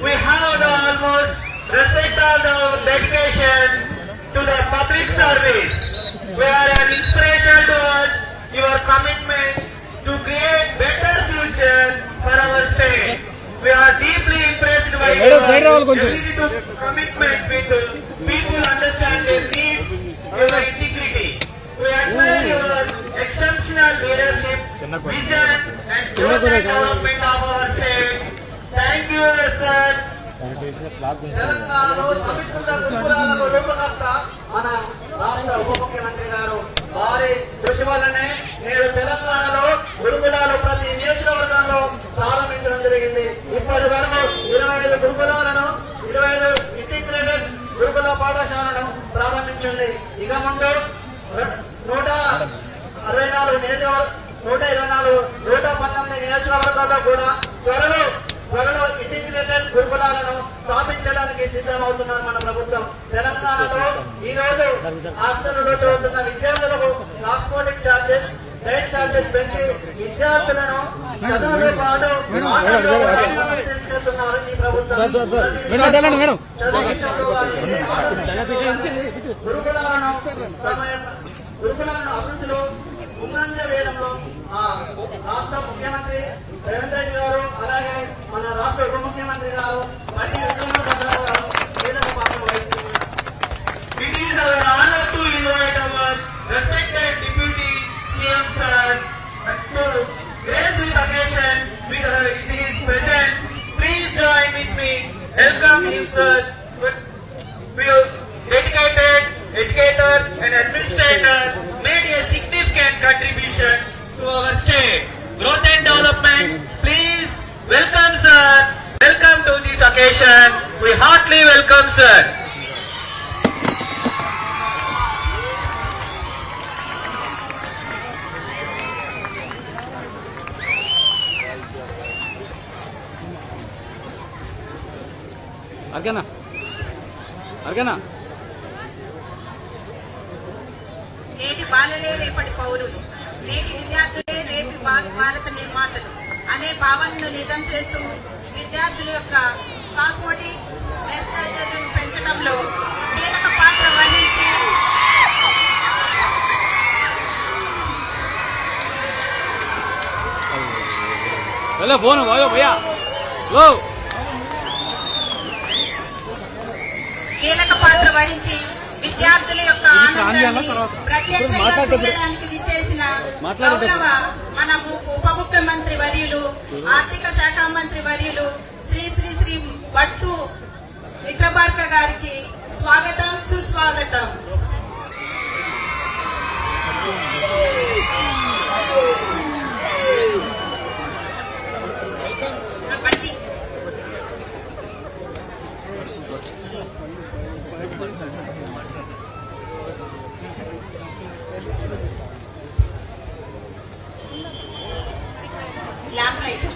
we have the almost respect of the dedication to the public service. We are an inspiration to us, your commitment to create better future for our state. We are deeply impressed by your ability to commitment with people understand their needs, your integrity. We admire your exceptional leadership, vision and total development of our state. Thank you, sir. తెలంగాణలో సమిష్టిత గురుకులాలకు రూపకర్త మన రాష్ట్ర ఉప ముఖ్యమంత్రి గారు వారి కృషి వల్లనే నేడు తెలంగాణలో గురుకులాలు ప్రతి నియోజకవర్గంలో ప్రారంభించడం జరిగింది. ఇప్పటి వరకు 25 గురుకులాలను 25 ఇంటిగ్రేటెడ్ గురుకుల పాఠశాలను ప్రారంభించింది. ఇక ముందు 124 నియోజకవర్గాల్లో కూడా త్వరలో ఇంటిగ్రేటెడ్ గురుకులాలను స్థాపించడానికి సిద్ధమవుతున్నారు మన ప్రభుత్వం. తెలంగాణలో ఈ రోజు హాస్టల్లో చదువుతున్న విద్యార్థులకు ట్రాన్స్పోర్టింగ్ ఛార్జెస్, గైడ్ ఛార్జెస్ పెంచి విద్యార్థులను చదువుతో పాటు తీసుకెళ్తున్నారు ఈ ప్రభుత్వం. గురుకులాలను అభివృద్ధిలో ముందంజ వేయడంలో రాష్ట్ర ముఖ్యమంత్రి రేవంత్ రెడ్డి గారు, అలాగే మన రాష్ట్ర ఉప ముఖ్యమంత్రి గారు మళ్ళీ విక్రమార్క గారు కీలక పాత్ర వహిస్తున్నారు. It is our honor to invite our respected Deputy CM sir to grace this occasion with his presence. Please join with me. Welcome him, sir. We are dedicated educator and administrator made a significant contribution to our state growth and development. Please welcome, sir. Welcome to this occasion. We heartily welcome, sir. అర్గనా నేటి బాలలే రేపటి పౌరులు, నేటి విద్యార్థులే రేపు భారత నిర్మాతలు అనే భావనను నిజం చేస్తూ విద్యార్థుల యొక్క ట్రాన్స్పోర్టింగ్ మెసేజ్లను పెంచడంలో కీలక పాత్ర వహించి విద్యార్థుల యొక్క ఆనందాన్ని ప్రత్యక్షంగా చూడడానికి విచ్చేసిన గౌరవ మన ఉప ముఖ్యమంత్రి వర్యులు, ఆర్థిక శాఖ మంత్రి వర్యులు శ్రీ శ్రీ శ్రీ భట్టు విక్రమార్క గారికి స్వాగతం, సుస్వాగతం. ల్యాంప్ లైట్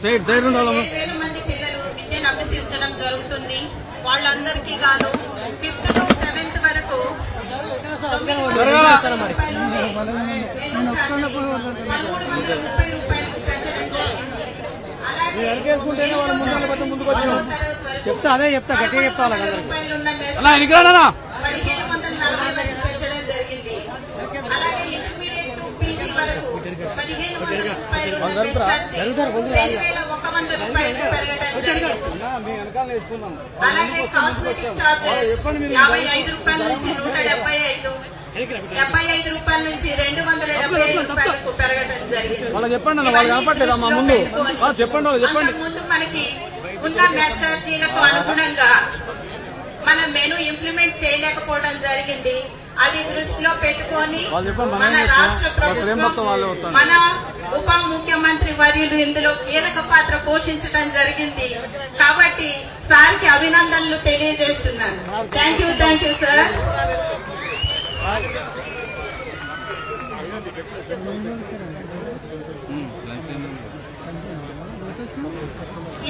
7,000 మంది పిల్లలు విద్యను అభ్యసించడం జరుగుతుంది. వాళ్ళందరికీ గాను 5th to 7th వరకు 930 రూపాయలు నుండి 1,330 రూపాయలకు పెంచడం జరిగింది. అలాగే చెప్తా అదే చెప్తా గట్టిగా చెప్తాను. 1,540 వరకు పెంచడం జరిగింది. అలాగే ఇంటర్మీడియట్ టు పీజీ వరకు 1,500 రూపాయలు 2,100 రూపాయలు పెరగడం జరిగింది. అలాగే కాస్మెటిక్ చార్జెస్ 55 రూపాయల నుంచి 175, 75 రూపాయల నుంచి 275 రూపాయలకు పెరగడం జరిగింది. ముందు మనకి ఉన్న మెసేజీలకు అనుగుణంగా మనం మెను ఇంప్లిమెంట్ చేయలేకపోవడం జరిగింది. అది దృష్టిలో పెట్టుకొని మన రాష్ట్ర ప్రభుత్వం, మన ఉప ముఖ్యమంత్రి వర్యులు ఇందులో కీలక పాత్ర పోషించడం జరిగింది. కాబట్టి సార్కి అభినందనలు తెలియజేస్తున్నాను. Thank you sir.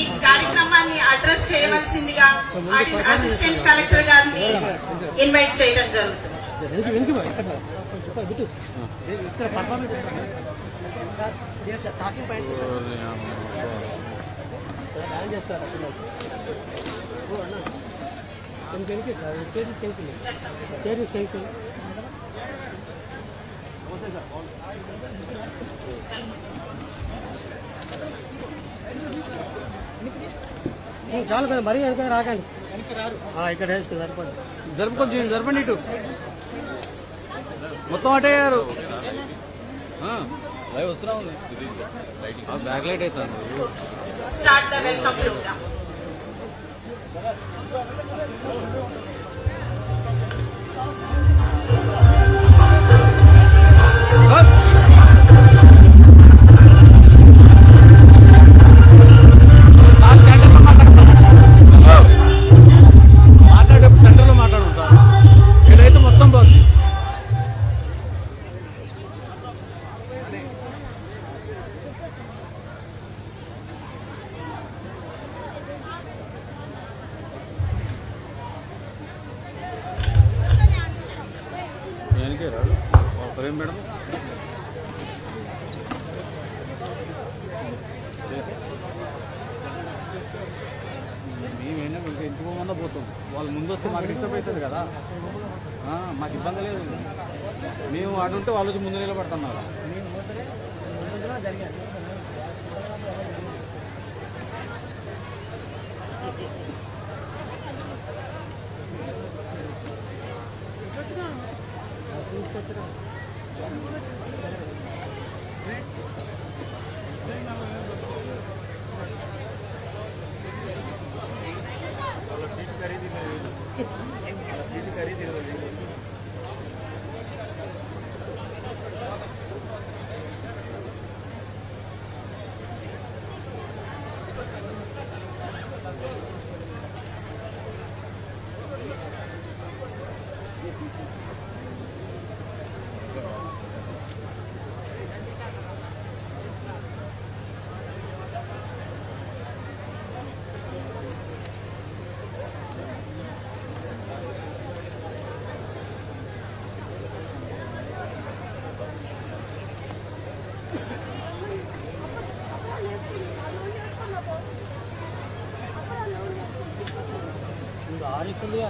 ఈ కార్యక్రమాన్ని అడ్రస్ చేయవలసిందిగా అసిస్టెంట్ కలెక్టర్ గారిని ఇన్వైట్ చేయడం జరుగుతుంది. చాలు కదా, మరీ వెనక రాకండి. ఇక్కడ జరపండి ఇటు మొత్తం అటే వస్తున్నా ఉంది. బ్యాక్ లైట్ అవుతాను. Start the welcome programme. సెంటర్లో మాట్లాడుకుంటాను. ఇక్కడైతే మొత్తం బాగుంది. ఒకరేం మేడం మేమేనా ఇంకా ఇంటికి పోమన్నా పోతాం. వాళ్ళు ముందు వస్తే మాకు డిస్టర్బ్ అవుతుంది కదా, మాకు ఇబ్బంది లేదు. మేము అటుంటే వాళ్ళు ముందు నిలబడుతున్నారు.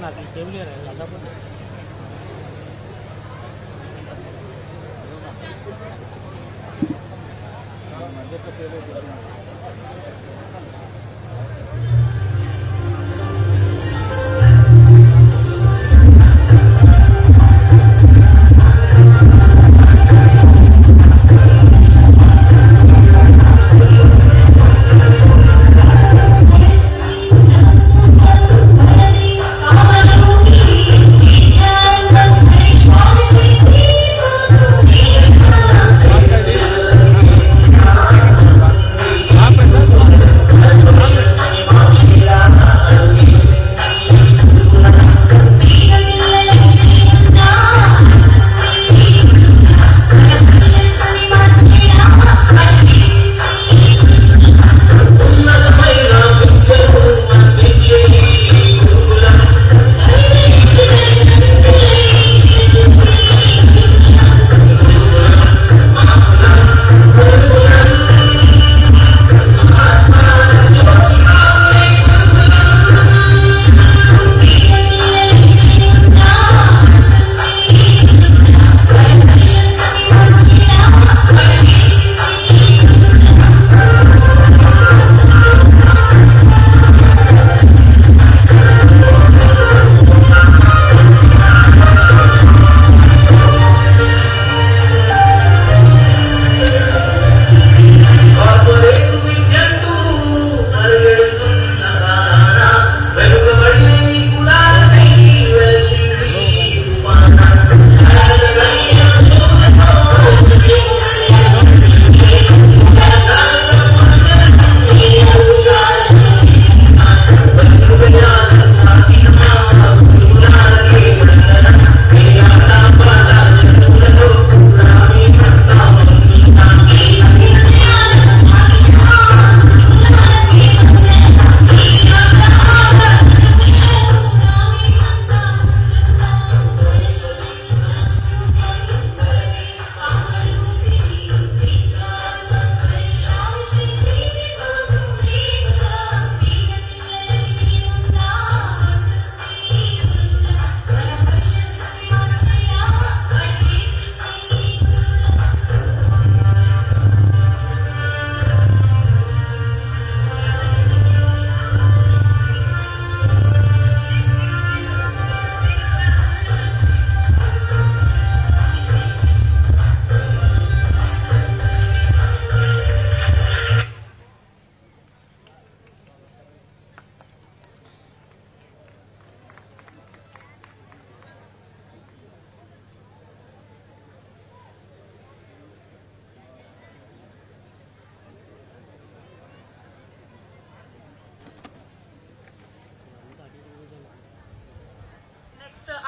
నాకు table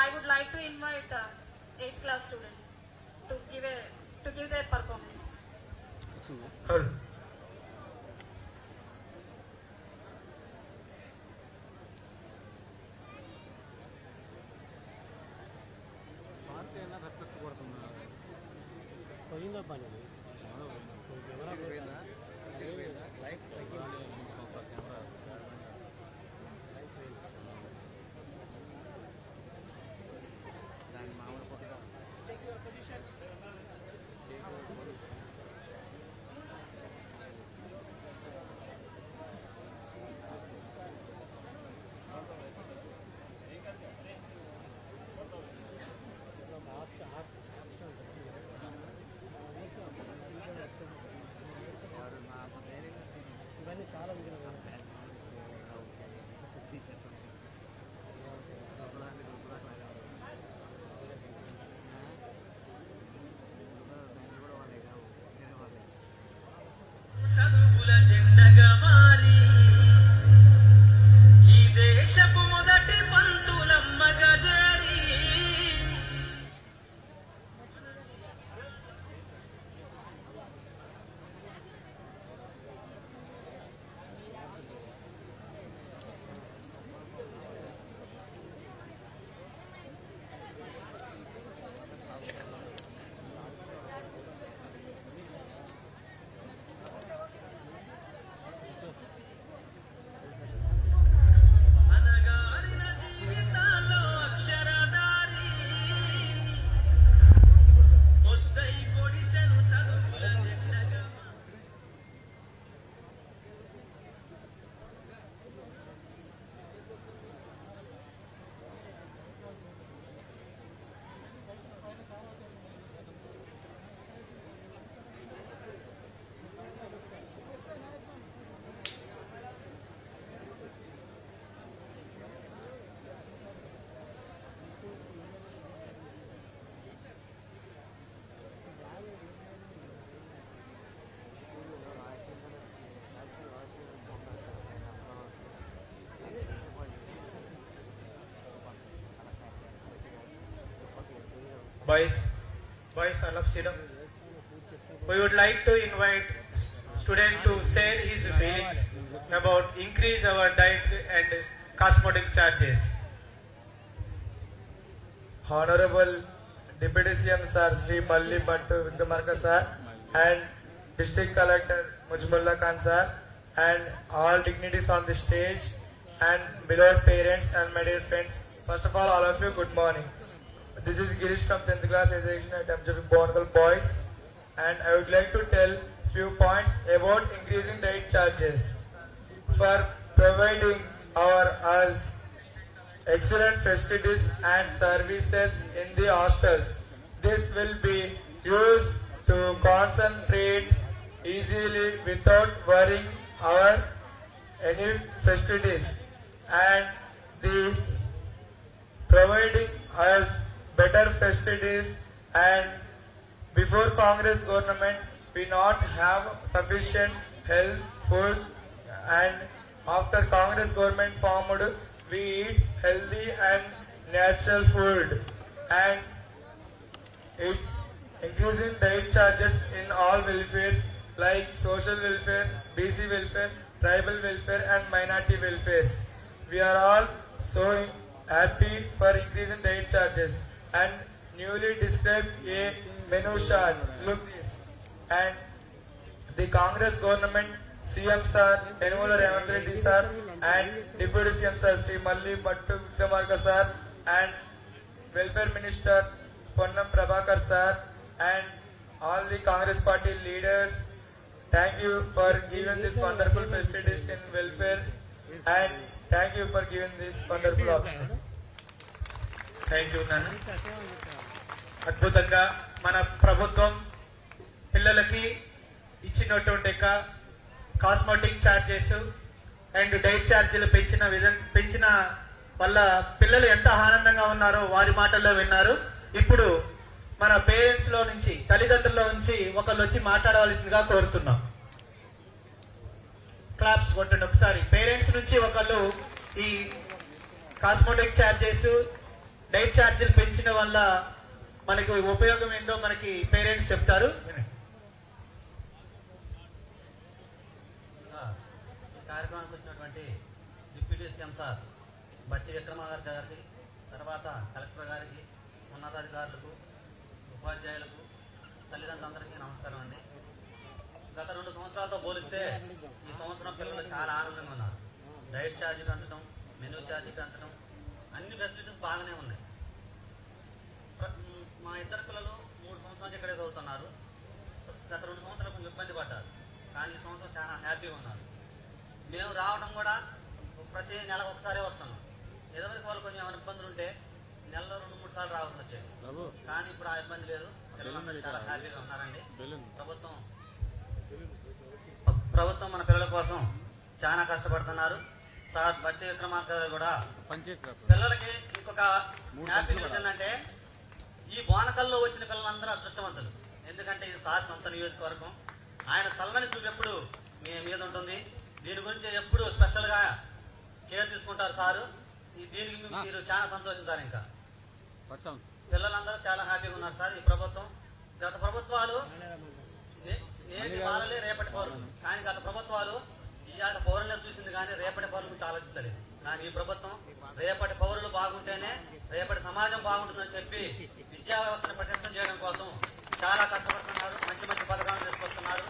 I would like to invite 8th class students to give their performance. Hold. Party respect కొడుతున్నారు పోయిందా పని లైట్ కెమెరా దాని మామూలు కొట్టడం ఇవన్నీ చాలా చదువుల జెండగా మారి ఈ దేశపు మొదటి పంతులమ్మగా చేరి అనగారిన జీవితాల్లో అక్షరధారి పొద్దై పొడిసెను చదువుల జెండగా Boys, all of sit down. We would like to invite student to share his feelings about increase our diet and cosmetic charges. Honorable Deputy CM Sir Sri Malli Bhattu Vikramarka Sir and District Collector Mujmulla Khan Sir and all dignitaries on the stage and beloved parents and my dear friends. First of all of you, good morning. This is Girish from 10th class education at MJP Bonagal Boys, and I would like to tell few points about increasing diet charges for providing us excellent facilities and services in the hostels. This will be used to concentrate easily without worrying our any facilities, and the providing us better facilities. And before Congress government we not have sufficient health food, and after Congress government formed we eat healthy and natural food, and it's increasing diet charges in all welfares like social welfare, BC welfare, tribal welfare and minority welfares. We are all so happy for increasing diet charges, and newly described a menu chart. Look this, and the Congress government CM Sir Yanamala Revanth Reddy Sir and Deputy CM Sir Sri Malli Bhattu Vikramarka Sir and Welfare Minister Ponnam Prabhakar Sir and all the Congress party leaders, thank you for giving this wonderful facilities in welfare, and thank you for giving this wonderful option. Thank you నాన్న. అద్భుతంగా మన ప్రభుత్వం పిల్లలకి ఇచ్చినటువంటి cosmetic charges and diet ఛార్జీలు పెంచిన వల్ల పిల్లలు ఎంత ఆనందంగా ఉన్నారో వారి మాటల్లో విన్నారు. ఇప్పుడు మన పేరెంట్స్ లో నుంచి, తల్లిదండ్రుల నుంచి ఒకళ్ళు వచ్చి మాట్లాడవలసిందిగా కోరుతున్నాం. క్లాప్స్ కొట్టండి ఒకసారి. పేరెంట్స్ నుంచి ఒకళ్ళు ఈ కాస్మెటిక్ ఛార్జెస్, డైట్ ఛార్జీలు పెంచిన వల్ల మనకి ఉపయోగం ఏంటో మనకి పేరెంట్స్ చెప్తారు. కార్యక్రమానికి వచ్చినటువంటి డిప్యూటీ సీఎం సార్ బట్టి విక్రమార్క గారికి, తర్వాత కలెక్టర్ గారికి, ఉన్నతాధికారులకు, ఉపాధ్యాయులకు, తల్లిదండ్రులందరికీ నమస్కారం అండి. గత 2 సంవత్సరాలతో పోలిస్తే ఈ సంవత్సరం పిల్లలు చాలా ఆనందంగా ఉన్నారు. డైట్ ఛార్జీ పెంచడం, మెనూ ఛార్జీ పెంచడం, అన్ని ఫెసిలిటీస్ బాగానే ఉన్నాయి. మా ఇద్దరు పిల్లలు 3 సంవత్సరాలు ఇక్కడే చదువుతున్నారు. గత 2 సంవత్సరాలు కొంచెం ఇబ్బంది పడ్డారు, కానీ ఈ సంవత్సరం చాలా హ్యాపీగా ఉన్నారు. మేము రావడం కూడా ప్రతి నెలకు ఒకసారి వస్తున్నాం. ఎదురికి వాళ్ళు కొంచెం ఏమైనా ఇబ్బందులు ఉంటే నెలలో 2-3 సార్లు రావాల్సి వచ్చేది, కానీ ఇప్పుడు ఆ ఇబ్బంది లేదు. పిల్లలందరూ చాలా హ్యాపీగా ఉన్నారండి. ప్రభుత్వం మన పిల్లల కోసం చాలా కష్టపడుతున్నారు. సార్ బట్టి విక్రమార్క గారు కూడా పిల్లలకి ఇంకొక హ్యాపీ న్యూస్ ఏంటంటే, ఈ బోనకల్లో వచ్చిన పిల్లలందరూ అదృష్టవంతులు. ఎందుకంటే ఇది సార్ సొంత నియోజకవర్గం. ఆయన చల్లని చూపు ఎప్పుడు మీ మీద ఉంటుంది. దీని గురించి ఎప్పుడు స్పెషల్ గా కేర్ తీసుకుంటారు సారు. దీనికి మీరు చాలా సంతోషించారు. ఇంకా పిల్లలందరూ చాలా హ్యాపీగా ఉన్నారు సార్. ఈ ప్రభుత్వం, గత ప్రభుత్వాలు నేటి పౌరులే రేపటి పౌరులు, కానీ గత ప్రభుత్వాలు ఇవాళ పౌరులే చూసింది కానీ రేపటి పౌరుల గురించి ఆలోచించలేదు. కానీ ఈ ప్రభుత్వం రేపటి పౌరులు బాగుంటేనే రేపటి సమాజం బాగుంటుందని చెప్పి విద్యా వ్యవస్థను పటిష్టం చేయడం కోసం చాలా కష్టపడుతున్నారు. మంచి మంచి పథకాలు తీసుకొస్తున్నారు.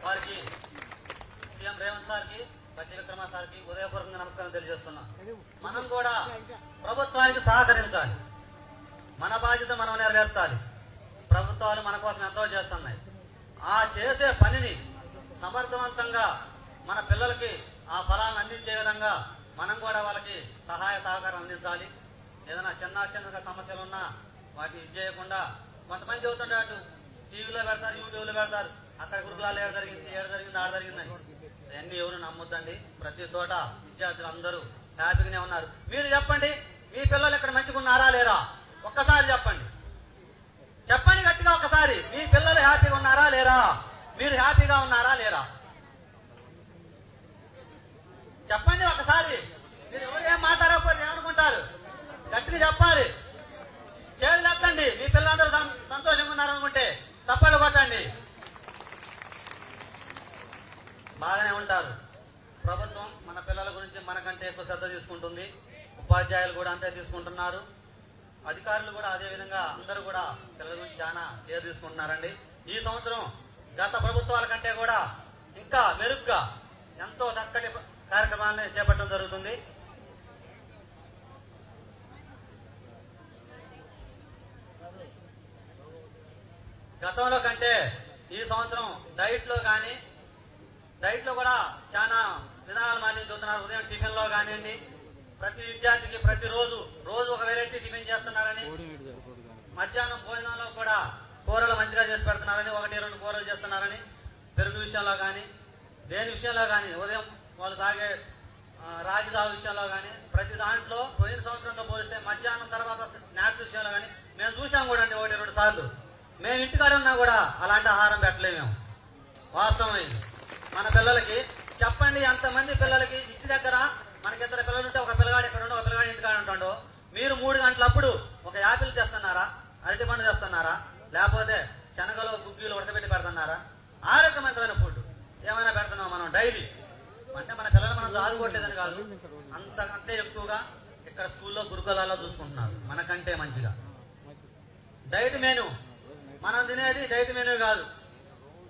వారికి సీఎం రేవంత్ సార్కి, బట్టి విక్రమ సార్కి ఉదయపూర్వకంగా నమస్కారం తెలియజేస్తున్నాం. మనం కూడా ప్రభుత్వానికి సహకరించాలి. మన బాధ్యత మనం నెరవేర్చాలి. ప్రభుత్వాలు మన కోసం ఎంతో చేస్తున్నాయి. ఆ చేసే పనిని సమర్థవంతంగా మన పిల్లలకి ఆ ఫలాన్ని అందించే విధంగా మనం కూడా వాళ్ళకి సహాయ సహకారం అందించాలి. ఏదైనా చిన్న సమస్యలున్నా వాటిని ఇది చేయకుండా, కొంతమంది చెబుతుంటే అటు టీవీలో పెడతారు, యూట్యూబ్లో పెడతారు, అక్కడ గురుకులాలు ఏడు జరిగింది ఆడ జరిగిందని. అవన్నీ ఎవరు నమ్ముద్దండి. ప్రతి చోట విద్యార్థులు అందరూ హ్యాపీగానే ఉన్నారు. మీరు చెప్పండి, మీ పిల్లలు ఇక్కడ మంచిగా ఉన్నారా లేరా? ఒక్కసారి చెప్పండి గట్టిగా ఒక్కసారి. మీ పిల్లలు హ్యాపీగా ఉన్నారా లేరా? మీరు హ్యాపీగా ఉన్నారా లేరా? చెప్పండి ఒకసారి. మీరు ఎవరు ఏం మాట్లాడకపోతే ఏమనుకుంటారు? గట్టిగా చెప్పాలి. చేతులు ఎత్తండి. మీ పిల్లలందరూ సంతోషంగా ఉన్నారనుకుంటే చప్పట్లు కొట్టండి. బాగానే ఉంటారు. ప్రభుత్వం మన పిల్లల గురించి మనకంటే ఎక్కువ శ్రద్ధ తీసుకుంటుంది. ఉపాధ్యాయులు కూడా అంతే తీసుకుంటున్నారు. అధికారులు కూడా అదే విధంగా అందరూ కూడా పిల్లల గురించి చాలా కేర్ తీసుకుంటున్నారండి. ఈ సంవత్సరం గత ప్రభుత్వాల కంటే కూడా ఇంకా మెరుగ్గా ఎంతో చక్కటి కార్యక్రమాన్ని చేపట్టడం జరుగుతుంది. గతంలో కంటే ఈ సంవత్సరం డైట్ లో కూడా చాలా విధానాలు మాని చూస్తున్నారు. ఉదయం టిఫిన్ లో కానివ్వండి, ప్రతి విద్యార్థికి రోజు ఒక వెరైటీ టిఫిన్ చేస్తున్నారని, మధ్యాహ్నం భోజనంలో కూడా కూరలు మంచిగా చేసి పెడుతున్నారని, 1-2 కూరలు చేస్తున్నారని, పెరుగు విషయంలో కానీ దేని విషయంలో కానీ, ఉదయం వాళ్ళు తాగే రాగి తాగు విషయంలో కానీ, ప్రతి దాంట్లో పోయిన సంవత్సరంతో పోలిస్తే మధ్యాహ్నం తర్వాత స్నాక్స్ విషయంలో కానీ మేము చూసాం కూడా అండి 1-2 సార్లు. మేము ఇంటికాడ ఉన్నా కూడా అలాంటి ఆహారం పెట్టలేము. మేము వాస్తవం ఇది. మన పిల్లలకి చెప్పండి, ఎంతమంది పిల్లలకి ఇంటి దగ్గర మనకి 2 పిల్లలు ఉంటే ఒక పిల్లగాడు ఇక్కడ ఉండో, ఒక పిల్లగాడు ఇంటికాడ ఉంటాడో, మీరు 3 గంటలప్పుడు ఒక యాపిల్ తెస్తున్నారా, అరటి పండు తెస్తున్నారా, లేకపోతే శనగలో గుగ్గిలు ఉడకబెట్టి పెడుతున్నారా? ఆరోగ్యవంతమైన ఫుడ్ ఏమైనా పెడుతున్నాం మనం డైలీ. అంటే మన పిల్లలు మనం ఆదుకోవట్లేదని కాదు, అంతకంటే ఎక్కువగా ఇక్కడ స్కూల్లో గురుకులాల్లో చూసుకుంటున్నారు మనకంటే మంచిగా. డైట్ మెనూ మనం తినేది డైట్ మెనూ కాదు.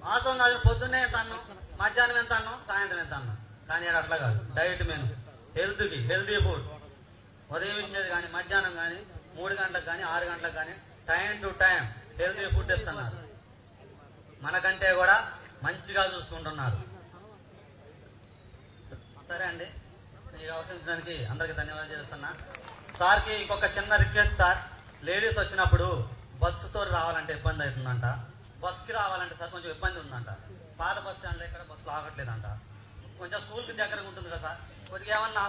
వాస్తవం కాదు. పొద్దున్నే ఎంత అన్నం, మధ్యాహ్నం ఎంత అన్నం, సాయంత్రం ఎంత అన్నం. కానీ అట్లా కాదు. డైట్ మెనూ హెల్తీ ఫుడ్ ఉదయం ఇచ్చేది కానీ, మధ్యాహ్నం కానీ, 3 గంటలకు కానీ, 6 గంటలకు కానీ time to time healthy food ఇస్తున్నారు. మనకంటే కూడా మంచిగా చూసుకుంటున్నారు. సరే అండి, ఈ అవసరం ఇచ్చడానికి అందరికీ ధన్యవాదాలు చేస్తున్నా. సార్కి ఇంకొక చిన్న రిక్వెస్ట్ సార్. లేడీస్ వచ్చినప్పుడు బస్సుతో రావాలంటే ఇబ్బంది అవుతుందంట. బస్కి రావాలంటే సార్ కొంచెం ఇబ్బంది ఉందంట. పాత బస్ స్టాండ్లో ఇక్కడ బస్సులు ఆగట్లేదంట. కొంచెం స్కూల్కి దగ్గరగా ఉంటుంది కదా సార్. కొద్దిగా ఏమన్నా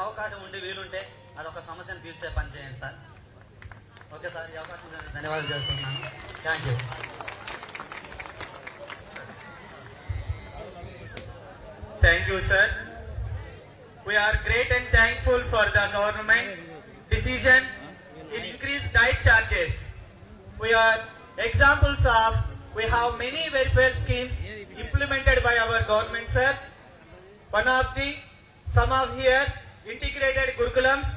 అవకాశం ఉండి వీలుంటే అదొక సమస్యను తీర్చే పని చేయండి సార్. ఓకే సార్, ఈ అవకాశం ధన్యవాదాలు చేస్తున్నాను. Thank you. Thank you, sir. We are great and thankful for the government decision in increased diet charges. We are examples of, we have many welfare schemes implemented by our government, sir. One of the, some of here, integrated curriculums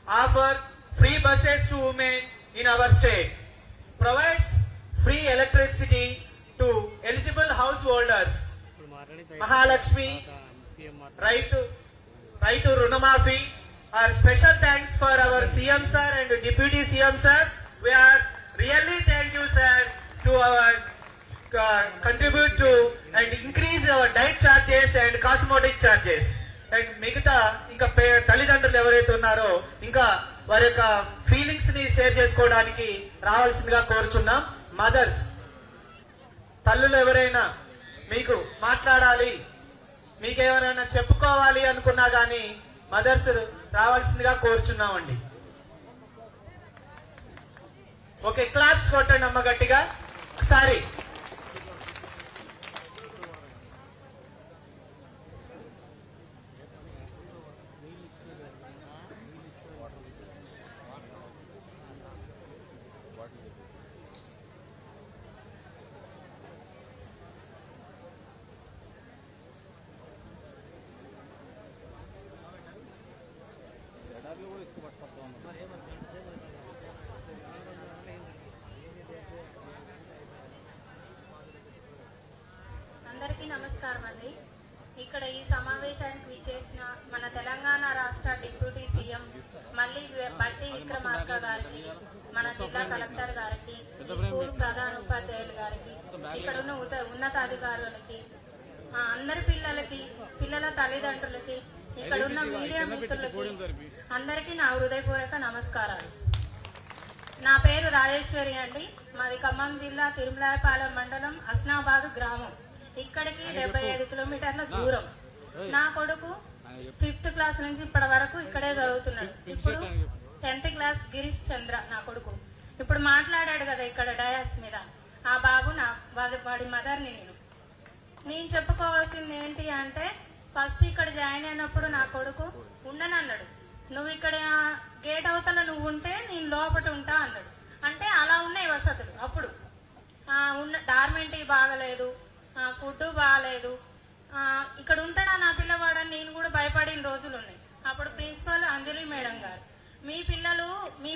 offer free buses to women in our state, provides free electricity to eligible householders. Mahalakshmi, right to Runamafi. Our special thanks for our CM sir and Deputy CM sir. We are really thank you, sir, to our contribute to and increase our diet charges and cosmetic charges. And మిగతా ఇంకా తల్లిదండ్రులు ఎవరైతే ఉన్నారో ఇంకా వారి యొక్క feelings ని share చేసుకోవడానికి రావాల్సిందిగా కోరుచున్నాం. మదర్స్, తల్లులు ఎవరైనా మీకు మాట్లాడాలి, మీకేమైనా చెప్పుకోవాలి అనుకున్నా గానీ మదర్స్ రావాల్సిందిగా కోరుచున్నామండి. ఓకే, క్లాప్స్ కొట్టండి అమ్మ గట్టిగా ఒకసారి. అందరికీ నమస్కారం అండి. ఇక్కడ ఈ సమావేశానికి విచ్చేసిన మన తెలంగాణ రాష్ట్ర డిప్యూటీ సీఎం మల్లి బట్టి విక్రమార్క గారికి, మన జిల్లా కలెక్టర్ గారికి, స్కూల్ ప్రధాన ఉపాధ్యాయులు గారికి, ఇక్కడ ఉన్న ఉన్నతాధికారులకి, అందరి పిల్లలకి, పిల్లల తల్లిదండ్రులకి, ఇక్కడ ఉన్న మీడియా మిత్రులకి అందరికీ నా హృదయపూర్వక నమస్కారాలు. నా పేరు రాజేశ్వరి అండి. మాది ఖమ్మం జిల్లా తిరుమలాయపాలెం మండలం అస్నాబాద్ గ్రామం. ఇక్కడికి 75 కిలోమీటర్ల దూరం. నా కొడుకు 5th క్లాస్ నుంచి ఇప్పటి వరకు ఇక్కడే చదువుతున్నాడు. ఇప్పుడు 10th క్లాస్ గిరీష్ చంద్ర నా కొడుకు. ఇప్పుడు మాట్లాడాడు కదా ఇక్కడ డయాస్ మీద, ఆ బాబు వాడి మదర్ని. నేను చెప్పుకోవాల్సింది ఏంటి అంటే, ఫస్ట్ ఇక్కడ జాయిన్ అయినప్పుడు నా కొడుకు ఉండనన్నాడు. నువ్వు ఇక్కడ గేట్ అవతల నువ్వు ఉంటే నేను లోపట ఉంటా అన్నాడు. అంటే అలా ఉన్నాయి వసతులు. అప్పుడు డార్మెంటరీ బాగలేదు, ఫుడ్ బాగలేదు. ఇక్కడ ఉంటాడా నా పిల్లవాడని నేను కూడా భయపడిన రోజులు ఉన్నాయి. అప్పుడు ప్రిన్సిపల్ అంజలి మేడం గారు, మీ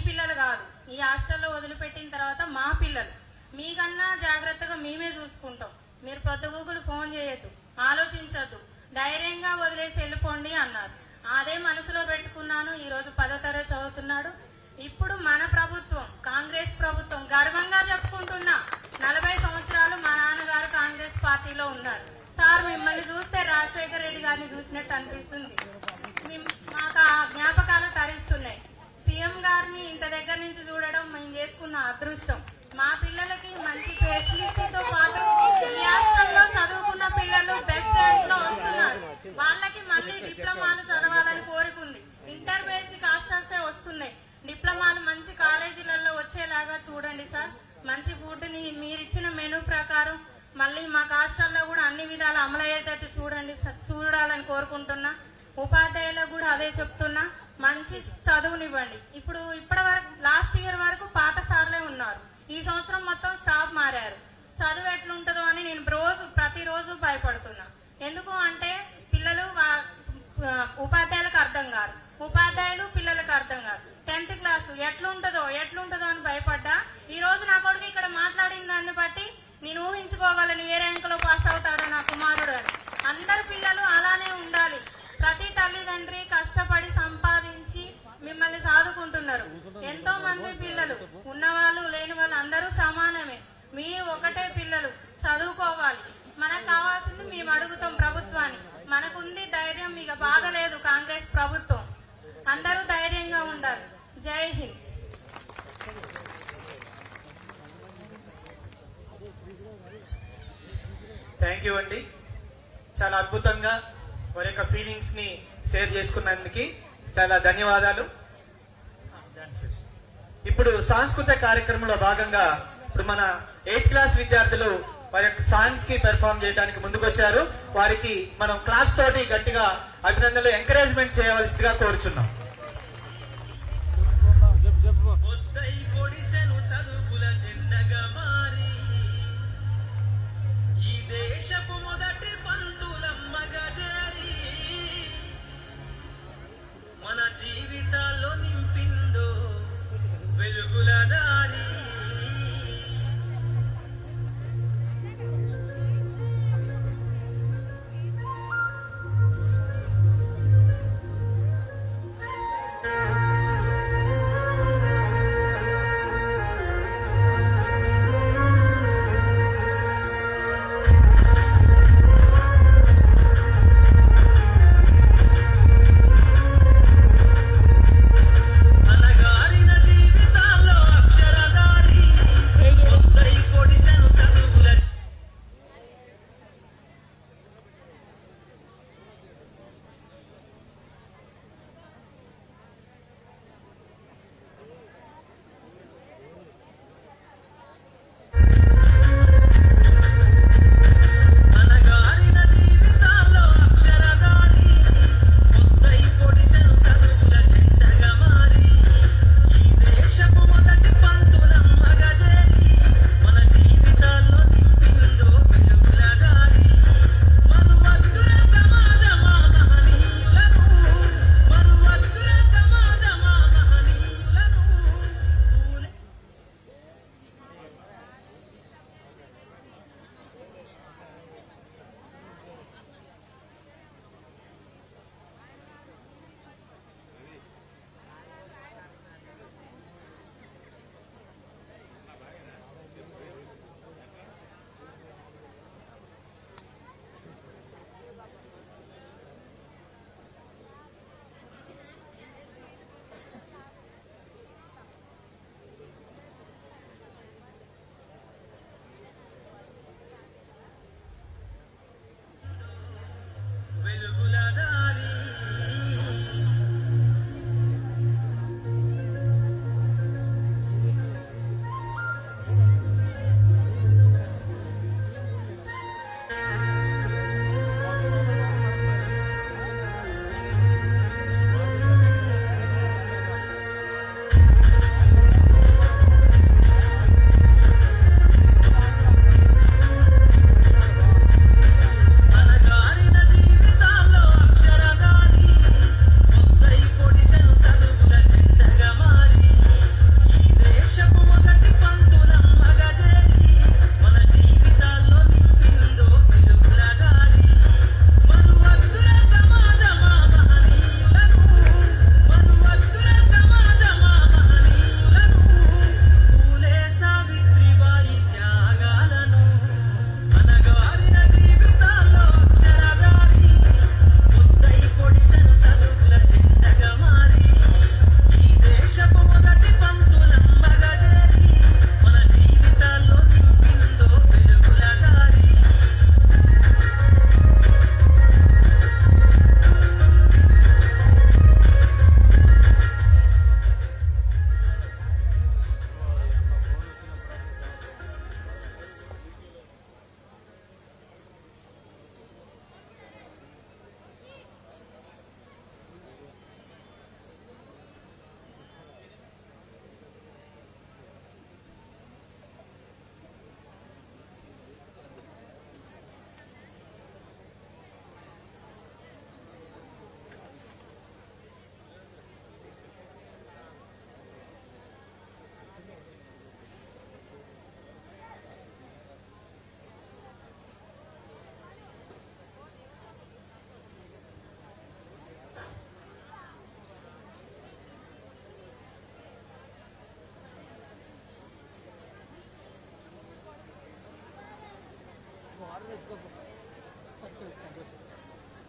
పిల్లలు కాదు, ఈ హాస్టల్లో వదిలిపెట్టిన తర్వాత మా పిల్లలు, మీకన్నా జాగ్రత్తగా మేమే చూసుకుంటాం, మీరు పొద్దుగూకులు ఫోన్ చేయొద్దు, ఆలోచించొద్దు, ధైర్యంగా వదిలేసి వెళ్ళిపోండి అన్నారు. అదే మనసులో పెట్టుకున్నాను. ఈ రోజు 10వ తరగతి చదువుతున్నాడు. ఇప్పుడు మన ప్రభుత్వం, కాంగ్రెస్ ప్రభుత్వం, గర్వంగా చెప్పుకుంటున్నా, 40 సంవత్సరాలు మా నాన్నగారు కాంగ్రెస్ పార్టీలో ఉన్నారు. సార్, మిమ్మల్ని చూస్తే రాజశేఖర రెడ్డి గారిని చూసినట్టు అనిపిస్తుంది. మాకు ఆ జ్ఞాపకాలు తరిస్తున్నాయి. సీఎం గారిని ఇంత దగ్గర నుంచి చూడడం మేము చేసుకున్న అదృష్టం. మా పిల్లలకి మంచి ఫెసిలిటీతో పాటు ఈ హాస్టల్లో చదువుకున్న పిల్లలు బెస్ట్ ర్యాంక్ లో వస్తున్నారు. వాళ్ళకి మళ్ళీ డిప్లొమాలు చదవాలని కోరుకుంది. ఇంటర్ బేసిక్ హాస్టల్సే వస్తున్నాయి. డిప్లొమాలు మంచి కాలేజీలలో వచ్చేలాగా చూడండి సార్. మంచి ఫుడ్ ని మీరిచ్చిన మెనూ ప్రకారం మళ్ళీ మా హాస్టల్లో కూడా అన్ని విధాలు అమలయ్యేటట్టు చూడాలని కోరుకుంటున్నా. ఉపాధ్యాయులకు కూడా అదే చెప్తున్నా, మంచి చదువునివ్వండి. ఇప్పటి వరకు లాస్ట్ ఇయర్ వరకు పాత సార్లే ఉన్నారు. ఈ సంవత్సరం మొత్తం స్టాఫ్ మారారు. చదువు ఎట్లుంటుందో అని నేను ప్రతిరోజు భయపడుతున్నా. ఎందుకు అంటే పిల్లలు ఉపాధ్యాయులకు అర్థం కాదు, ఉపాధ్యాయులు పిల్లలకు అర్థం కాదు. 10th క్లాస్ ఎట్లుంటుందో అని భయపడ్డా. ఈ రోజు నా కొడుకు ఇక్కడ మాట్లాడిన దాన్ని బట్టి నేను ఊహించుకోగలను ఏ ర్యాంకులో పాస్ అవుతాడో నా కుమారుడు అని. అందరు పిల్లలు అలానే ఉండాలి. ప్రతి తల్లిదండ్రి కష్టపడి సంపాదించి మిమ్మల్ని సాదుకుంటున్నారు. ఎంతో మంది పిల్లలు, ఉన్నవాళ్ళు లేని వాళ్ళు అందరూ సమానమే. మీరు ఒకటే పిల్లలు చదువుకోవాలి. మనకు కావాల్సింది మేము అడుగుతాం ప్రభుత్వాన్ని. మనకుంది ధైర్యం, ఇక బాధ లేదు. కాంగ్రెస్ ప్రభుత్వం అందరూ ధైర్యంగా ఉండాలి. జై హింద్. థ్యాంక్ యూ అండి. చాలా అద్భుతంగా వారి యొక్క ఫీలింగ్స్ ని షేర్ చేసుకున్నందుకు చాలా ధన్యవాదాలు. ఇప్పుడు సాంస్కృతిక కార్యక్రమంలో భాగంగా ఇప్పుడు మన 8th క్లాస్ విద్యార్థులు వారి యొక్క సాంగ్స్ కి పెర్ఫార్మ్ చేయడానికి ముందుకొచ్చారు. వారికి మనం క్లాస్ తోటి గట్టిగా అభినందనలు, ఎంకరేజ్మెంట్ చేయవలసిందిగా కోరుచున్నాం.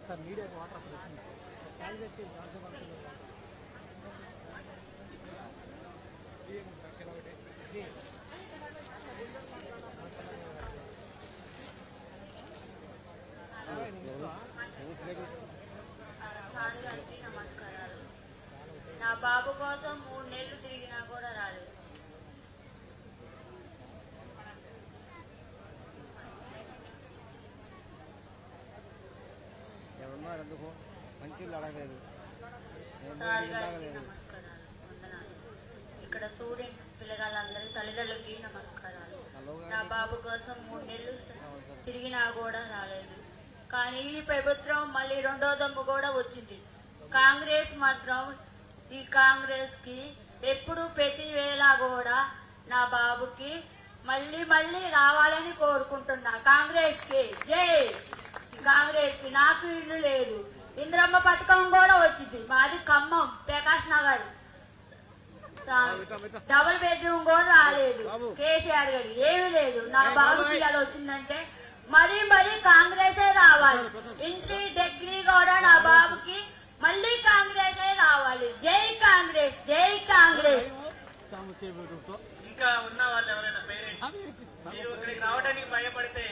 సార్ మీడియాకి వాటర్ అప్పుడు వచ్చింది కాల్ పెట్టి గారికి నమస్కారాలు. నా బాబు కోసం 3 నెలలు తిరిగినా కూడా రాలేదు. ఎవరున్నారు ఎందుకు మంచి అడగలేదు. సార్ గారికి నమస్కారాలు, వందనాలు. ఇక్కడ స్టూడెంట్ పిల్లగాళ్ళందరి తల్లిదండ్రులకి నమస్కారాలు. నా బాబు కోసం 3 నెలలు తిరిగినా కూడా రాలేదు. కానీ ఈ ప్రభుత్వం మళ్ళీ 2వ దమ్ము కూడా వచ్చింది. కాంగ్రెస్ మాత్రం ఈ కాంగ్రెస్ కి ఎప్పుడు ప్రతి వేళ కూడా నా బాబుకి మళ్ళీ మళ్ళీ రావాలని కోరుకుంటున్నా. కాంగ్రెస్ కి జై. కాంగ్రెస్ కి నాకు ఇల్లు లేదు. ఇంద్రమ్మ పథకం కూడా వచ్చింది. మాది ఖమ్మం ప్రకాష్ నగర్. డబుల్ బెడ్రూమ్ కూడా రాలేదు. కేసీఆర్ గారు ఏమీ లేదు. నా బాబుకి ఇలా వచ్చిందంటే మరీ కాంగ్రెసే రావాలి. ఇంటర్ డిగ్రీ కూడా నా బాబుకి మళ్ళీ కాంగ్రెసే రావాలి. జై కాంగ్రెస్, జై కాంగ్రెస్. ఇంకా ఉన్న వాళ్ళు ఎవరైనా పేరెంట్స్ మీరు ఇక్కడికి రావడానికి భయపడితే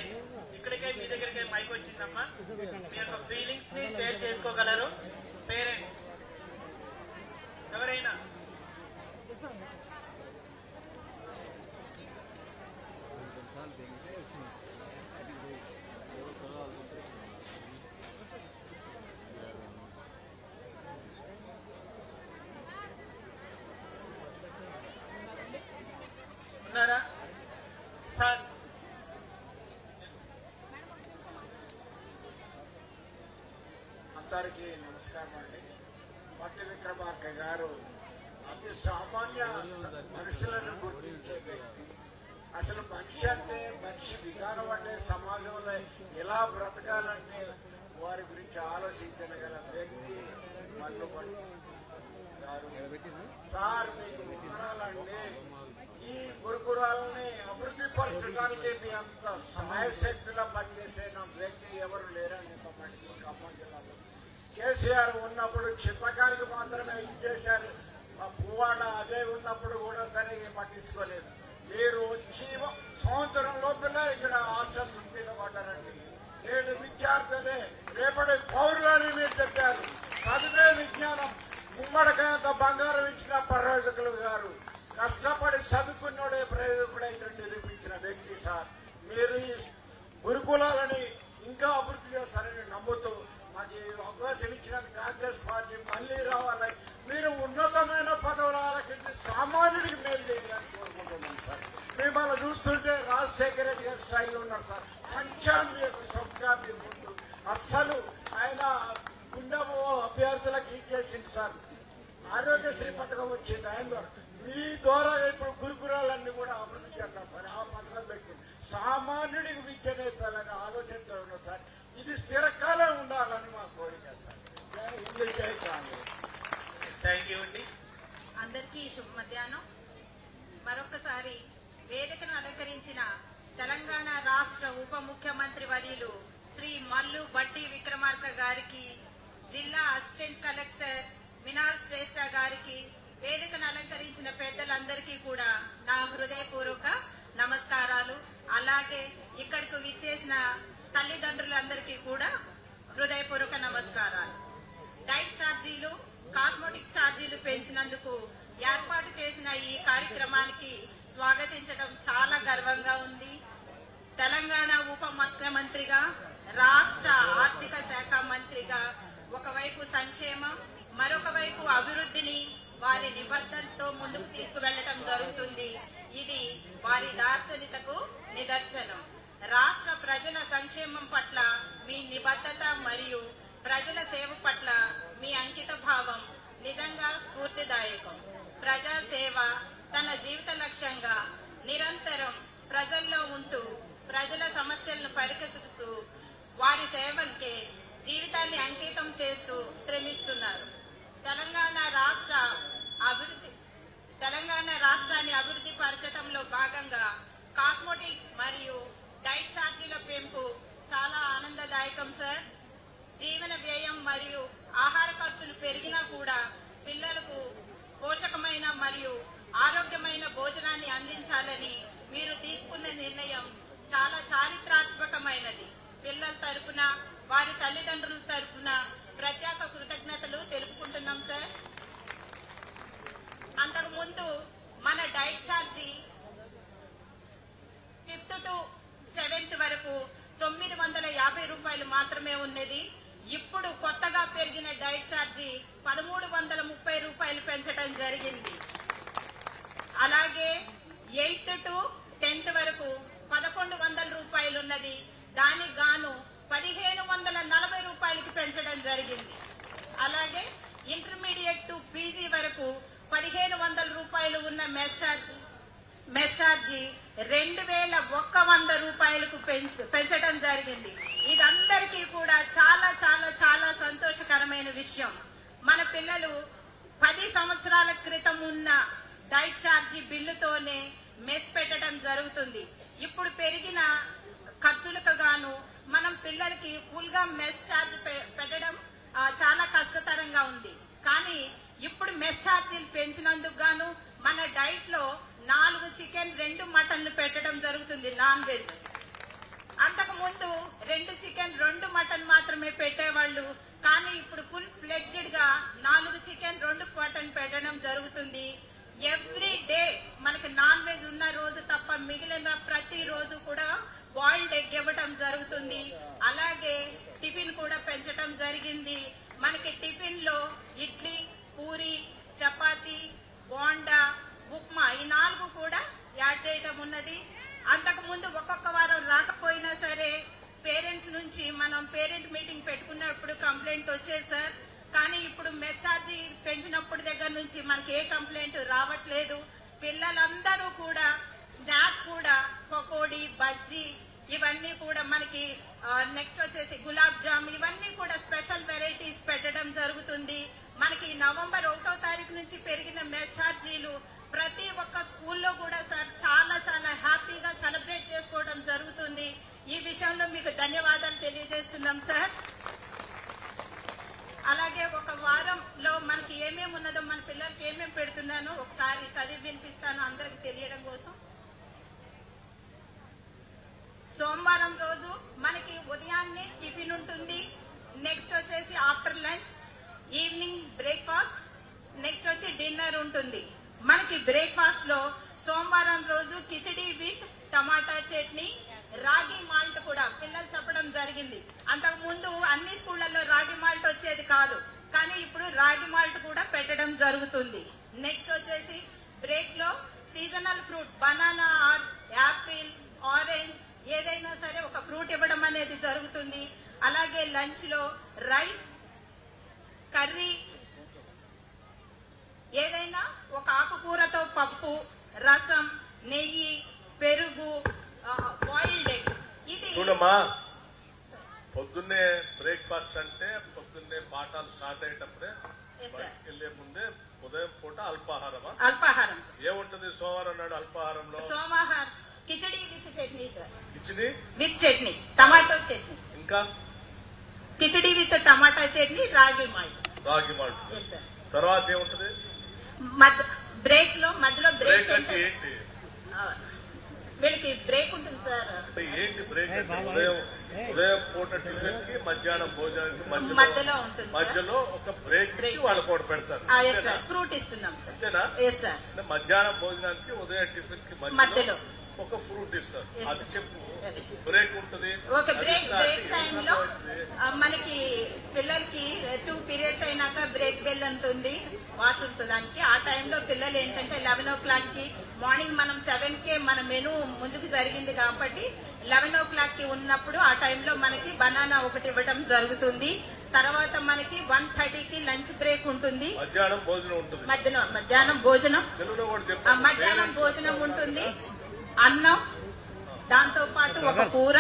ఇక్కడికే మీ దగ్గరికి మైక్ వచ్చిందమ్మా. మీ యొక్క ఫీలింగ్స్ ని షేర్ చేసుకోగలరు పేరెంట్స్ ఎవరైనా. ఉన్నారా సార్? అందరికీ నమస్కారం అండి. బట్టి విక్రమార్క గారు అతి సామాన్య మనుషులను గుర్తించే వ్యక్తి. అసలు మనిషి అంటే మనిషి విధానం అంటే సమాజంలో ఎలా బ్రతకాలంటే వారి గురించి ఆలోచించగల వ్యక్తి మల్లుపల్లి గారు. సార్ మీకు వివరాలండి, ఈ గురుకులాలని అభివృద్ధి పరచడానికి మీ అంత సమయశక్తిలో పనిచేసే నా వ్యక్తి ఎవరు లేరని ఖమ్మం జిల్లాలో. కేసీఆర్ ఉన్నప్పుడు చిన్నకారికి మాత్రమే ఇచ్చేశారు. పువ్వాడ అదే ఉన్నప్పుడు కూడా సరిగ్గా పట్టించుకోలేదు. మీరు వచ్చి సంవత్సరం లోపల ఇక్కడ హాస్టల్స్ తీరబడ్డారండి. నేడు విద్యార్థులే రేపటి పౌరులని మీరు చెప్పారు. చదివే విజ్ఞానం గుమ్మడికాయంత బంగారం ఇచ్చిన ప్రయోజకులు గారు. కష్టపడి చదువుకున్నోడే ప్రయోజకుడైతే నిరూపించిన వ్యక్తి సార్. మీరు ఈ గురుకులాలని ఇంకా అభివృద్ధి చేస్తారని నమ్ముతూ మాకు ఈ అవకాశం ఇచ్చిన కాంగ్రెస్ పార్టీ మళ్లీ రావాలని, మీరు ఉన్నతమైన పదవుల ఆలకించి సామాన్యుడికి మేలు చేయాలని కోరుకుంటున్నాం సార్. మిమ్మల్ని చూస్తుంటే రాజశేఖర రెడ్డి గారి స్టైల్ ఉన్నారు సార్. పంచాంగ సొంతగా మీరు ముందు అస్సలు ఆయన గుండె అభ్యర్థులకు ఇచ్చేసింది సార్. ఆరోగ్యశ్రీ పథకం వచ్చింది ఆయన. మీ ద్వారా ఇప్పుడు గురుకులాలన్నీ కూడా అభివృద్ధి చేద్దాం సార్. ఆ పథకం పెట్టింది. సామాన్యుడికి విద్య నేర్పాలని ఆలోచనతో ఉన్నారు సార్. ఇది స్థిరకాలం ఉండాలని మా కోరిక సార్. జై కాంగ్రెస్. థ్యాంక్ యూ అండి. అందరికీ శుభ మధ్యాహ్నం. మరొకసారి వేదికను అలంకరించిన తెలంగాణ రాష్ట్ర ఉప ముఖ్యమంత్రి వర్యులు శ్రీ మల్లు బట్టి విక్రమార్క గారికి, జిల్లా అసిస్టెంట్ కలెక్టర్ మినాల్ శ్రేష్ఠ గారికి, వేదికను అలంకరించిన పెద్దలందరికీ కూడా నా హృదయపూర్వక నమస్కారాలు. అలాగే ఇక్కడికి విచ్చేసిన తల్లిదండ్రులందరికీ కూడా హృదయపూర్వక నమస్కారాలు. డైట్ ఛార్జీలు, కాస్మెటిక్ ఛార్జీలు పెంచినందుకు ఏర్పాటు చేసిన ఈ కార్యక్రమానికి స్వాగతించడం చాలా గర్వంగా ఉంది. తెలంగాణ ఉప ముఖ్యమంత్రిగా, రాష్ట్ర ఆర్థిక శాఖ మంత్రిగా ఒకవైపు సంక్షేమం, మరొక వైపు అభివృద్ధిని వారి నిబద్ధతతో ముందుకు తీసుకువెళ్లడం జరుగుతుంది. ఇది వారి దార్శనికతకు నిదర్శనం. రాష్ట్ర ప్రజల సంక్షేమం పట్ల మీ నిబద్ధత మరియు ప్రజల సేవ పట్ల మీ అంకిత భావం నిజంగా స్ఫూర్తిదాయకం. ప్రజా సేవ తన జీవిత లక్ష్యంగా నిరంతరం ప్రజల్లో ఉంటూ ప్రజల సమస్యలను పరిష్కరిస్తూ వారి సేవకే జీవితాన్ని అంకితం చేస్తూ శ్రమిస్తున్నారు. తెలంగాణ రాష్ట్రాన్ని అభివృద్ధి పరచడంలో భాగంగా కాస్మెటిక్ మరియు డైట్ ఛార్జీల పెంపు మరియు ఆరోగ్యమైన భోజనాన్ని అందించాలని మీరు తీసుకున్న నిర్ణయం చాలా చారిత్రాత్మకమైనది. పిల్లల తరపున వారి తల్లిదండ్రుల తరపున ప్రత్యేక కృతజ్ఞతలు తెలుపుకుంటున్నాం సార్. అంతకుముందు మన diet charge 5th to 7th వరకు 950 రూపాయలు మాత్రమే ఉన్నది. ఇప్పుడు కొత్తగా పెరిగిన డైట్ ఛార్జీ 1330 రూపాయలు పెంచడం జరిగింది. అలాగే 8th to 10th వరకు 1100 రూపాయలు ఉన్నది. దానికి గాను 1540 రూపాయలకి పెంచడం జరిగింది. అలాగే ఇంటర్మీడియట్ టు పీజీ వరకు 1500 రూపాయలు ఉన్న మెస్ ఛార్జీ 2100 రూపాయలకు పెంచడం జరిగింది. ఇదందరికీ కూడా చాలా చాలా చాలా సంతోషకరమైన విషయం. మన పిల్లలు 10 సంవత్సరాల క్రితం ఉన్న డైట్ ఛార్జీ బిల్లుతోనే మెస్ పెట్టడం జరుగుతుంది. ఇప్పుడు పెరిగిన ఖర్చులకు గాను మనం పిల్లలకి ఫుల్ గా మెస్ ఛార్జ్ పెట్టడం చాలా కష్టతరంగా ఉంది. కానీ ఇప్పుడు మెస్ ఛార్జీలు పెంచినందుకు గాను మన డైట్ లో 4 చికెన్ 2 మటన్లు పెట్టడం జరుగుతుంది, నాన్ వెజ్. అంతకు ముందు 2 చికెన్ 2 మటన్ మాత్రమే పెట్టేవాళ్ళు. కానీ ఇప్పుడు ఫుల్ ఫ్లెడ్జ్డ్ గా 4 చికెన్ 2 మటన్ పెట్టడం జరుగుతుంది. ఎవ్రీ డే మనకి నాన్ వెజ్ ఉన్న రోజు తప్ప మిగిలిన ప్రతి రోజు కూడా బాయిల్డ్ ఎగ్ ఇవ్వటం జరుగుతుంది. అలాగే టిఫిన్ కూడా పెంచడం జరిగింది. మనకి టిఫిన్ లో ఇడ్లీ, పూరి, చపాతి, బోండా, ఉప్మా ఈ 4 కూడా యాడ్ చేయటం ఉన్నది. అంతకు ముందు ఒక్కొక్క వారం రాకపోయినా సరే పేరెంట్స్ నుంచి మనం పేరెంట్ మీటింగ్ పెట్టుకున్నప్పుడు కంప్లైంట్ వచ్చేది సార్. కానీ ఇప్పుడు మెస్ ఛార్జీ పెంచినప్పుడు దగ్గర నుంచి మనకి ఏ కంప్లైంట్ రావట్లేదు. పిల్లలందరూ కూడా స్నాక్ కూడా పకోడీ, బజ్జీ ఇవన్నీ కూడా మనకి నెక్స్ట్ వచ్చేసి గులాబ్ జామ్ ఇవన్నీ కూడా స్పెషల్ వెరైటీస్ పెట్టడం జరుగుతుంది. మనకి నవంబర్ 1వ తారీఖు నుంచి పెరిగిన మెస్ ఛార్జీలు ప్రతి ఒక్క స్కూల్లో కూడా సార్ చాలా చాలా హ్యాపీగా సెలబ్రేట్ చేసుకోవడం జరుగుతుంది. ఈ విషయంలో మీకు ధన్యవాదాలు తెలియజేస్తున్నాం సార్. అలాగే ఒక వారంలో మనకి ఏమేమి ఉన్నదో మన పిల్లలకి ఏమేమి పెడుతున్నానో ఒకసారి చదివి వినిపిస్తాను అందరికి తెలియడం కోసం. సోమవారం రోజు మనకి ఉదయాన్నే టిఫిన్ ఉంటుంది. నెక్స్ట్ వచ్చేసి after lunch, evening breakfast, next వచ్చి డిన్నర్ ఉంటుంది. మనకి బ్రేక్ఫాస్ట్ లో సోమవారం రోజు కిచడీ విత్ టమాటా చట్నీ, రాగి మాల్ట్ కూడా పిల్లలు చెప్పడం జరిగింది. అంతకు ముందు అన్ని స్కూళ్లలో రాగి మాల్ట్ వచ్చేది కాదు, కానీ ఇప్పుడు రాగి మాల్ట్ కూడా పెట్టడం జరుగుతుంది. నెక్స్ట్ వచ్చేసి బ్రేక్ లో seasonal fruit, banana or apple, orange ఏదైనా సరే ఒక ఫ్రూట్ ఇవ్వడం అనేది జరుగుతుంది. అలాగే లంచ్ లో రైస్, కర్రీ ఏదైనా ఒక ఆకుకూరతో పప్పు, రసం, నెయ్యి, పెరుగు, బాయిల్డ్ ఎగ్. ఇది చూడమ్మా, పొద్దున్నే బ్రేక్ఫాస్ట్ అంటే పొద్దున్నే పాఠాలు స్టార్ట్ అయ్యేటప్పుడే వెళ్లే ముందే ఉదయం పూట అల్పాహారమా? అల్పాహారం ఏముంటుంది సోమవారం నాడు అల్పాహారంలో? సోమవారం khichdi with chutney sir. Khichdi with chutney, tomato chutney. ఇంకా కిచడీ విత్ టమాటా చట్నీ, రాగి మాల్ట్. రాగి మాల్ట్. తర్వాత ఏముంటుంది? బ్రేక్ లో మధ్యలో బ్రేక్ అంటే ఏంటి? వీళ్ళకి బ్రేక్ ఉంటుంది సార్. ఏంటి బ్రేక్ అంటే? ఉదయం పూట టిఫిన్ కి, మధ్యాహ్నం భోజనానికి మధ్యలో ఉంటుంది. మధ్యలో ఒక బ్రేక్ వాళ్ళు కూడా పెడతారు. ఫ్రూట్ ఇస్తున్నాం సార్. అంతేనా? మధ్యాహ్నం భోజనానికి, ఉదయం టిఫిన్ కి మధ్యలో ఒక ఫ్రూట్ ఇస్తారు. అది చెప్పు. బ్రేక్ ఉంటుంది. ఓకే, బ్రేక్ టైంలో మనకి పిల్లలకి 2 పీరియడ్స్ అయినాక బ్రేక్ బెల్ ఉంటుంది వాష్రూమ్స్ దానికి. ఆ టైంలో పిల్లలు ఏంటంటే 11 o'clock కి, మార్నింగ్ మనం 7 కే మన మెనూ ముందుకు జరిగింది కాబట్టి 11 o'clock కి ఉన్నప్పుడు ఆ టైంలో మనకి బనానా ఒకటి ఇవ్వడం జరుగుతుంది. తర్వాత మనకి 1:30కి లంచ్ బ్రేక్ ఉంటుంది. మధ్యాహ్నం భోజనం ఉంటుంది. మధ్యాహ్నం భోజనం ఉంటుంది. అన్నం, దాంతో పాటు ఒక కూర,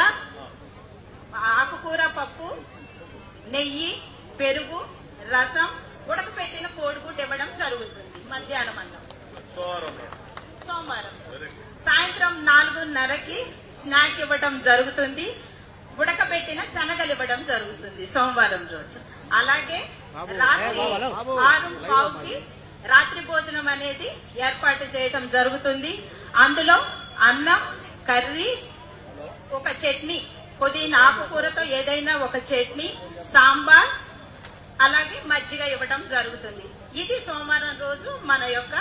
ఆకుకూర, పప్పు, నెయ్యి, పెరుగు, రసం, ఉడకపెట్టిన కోడిగుడ్డు ఇవ్వడం జరుగుతుంది. మధ్యాహ్నం అన్నం. సోమవారం సాయంత్రం 4:30కి స్నాక్ ఇవ్వడం జరుగుతుంది. ఉడకబెట్టిన శనగలు ఇవ్వడం జరుగుతుంది సోమవారం రోజు. అలాగే రాత్రి 6:15కి రాత్రి భోజనం అనేది ఏర్పాటు చేయటం జరుగుతుంది. అందులో అన్నం, కర్రీ, ఒక చట్నీ, పుదీనా ఆకుకూరతో ఏదైనా ఒక చట్నీ, సాంబార్, అలాగే మజ్జిగ ఇవ్వడం జరుగుతుంది. ఇది సోమవారం రోజు మన యొక్క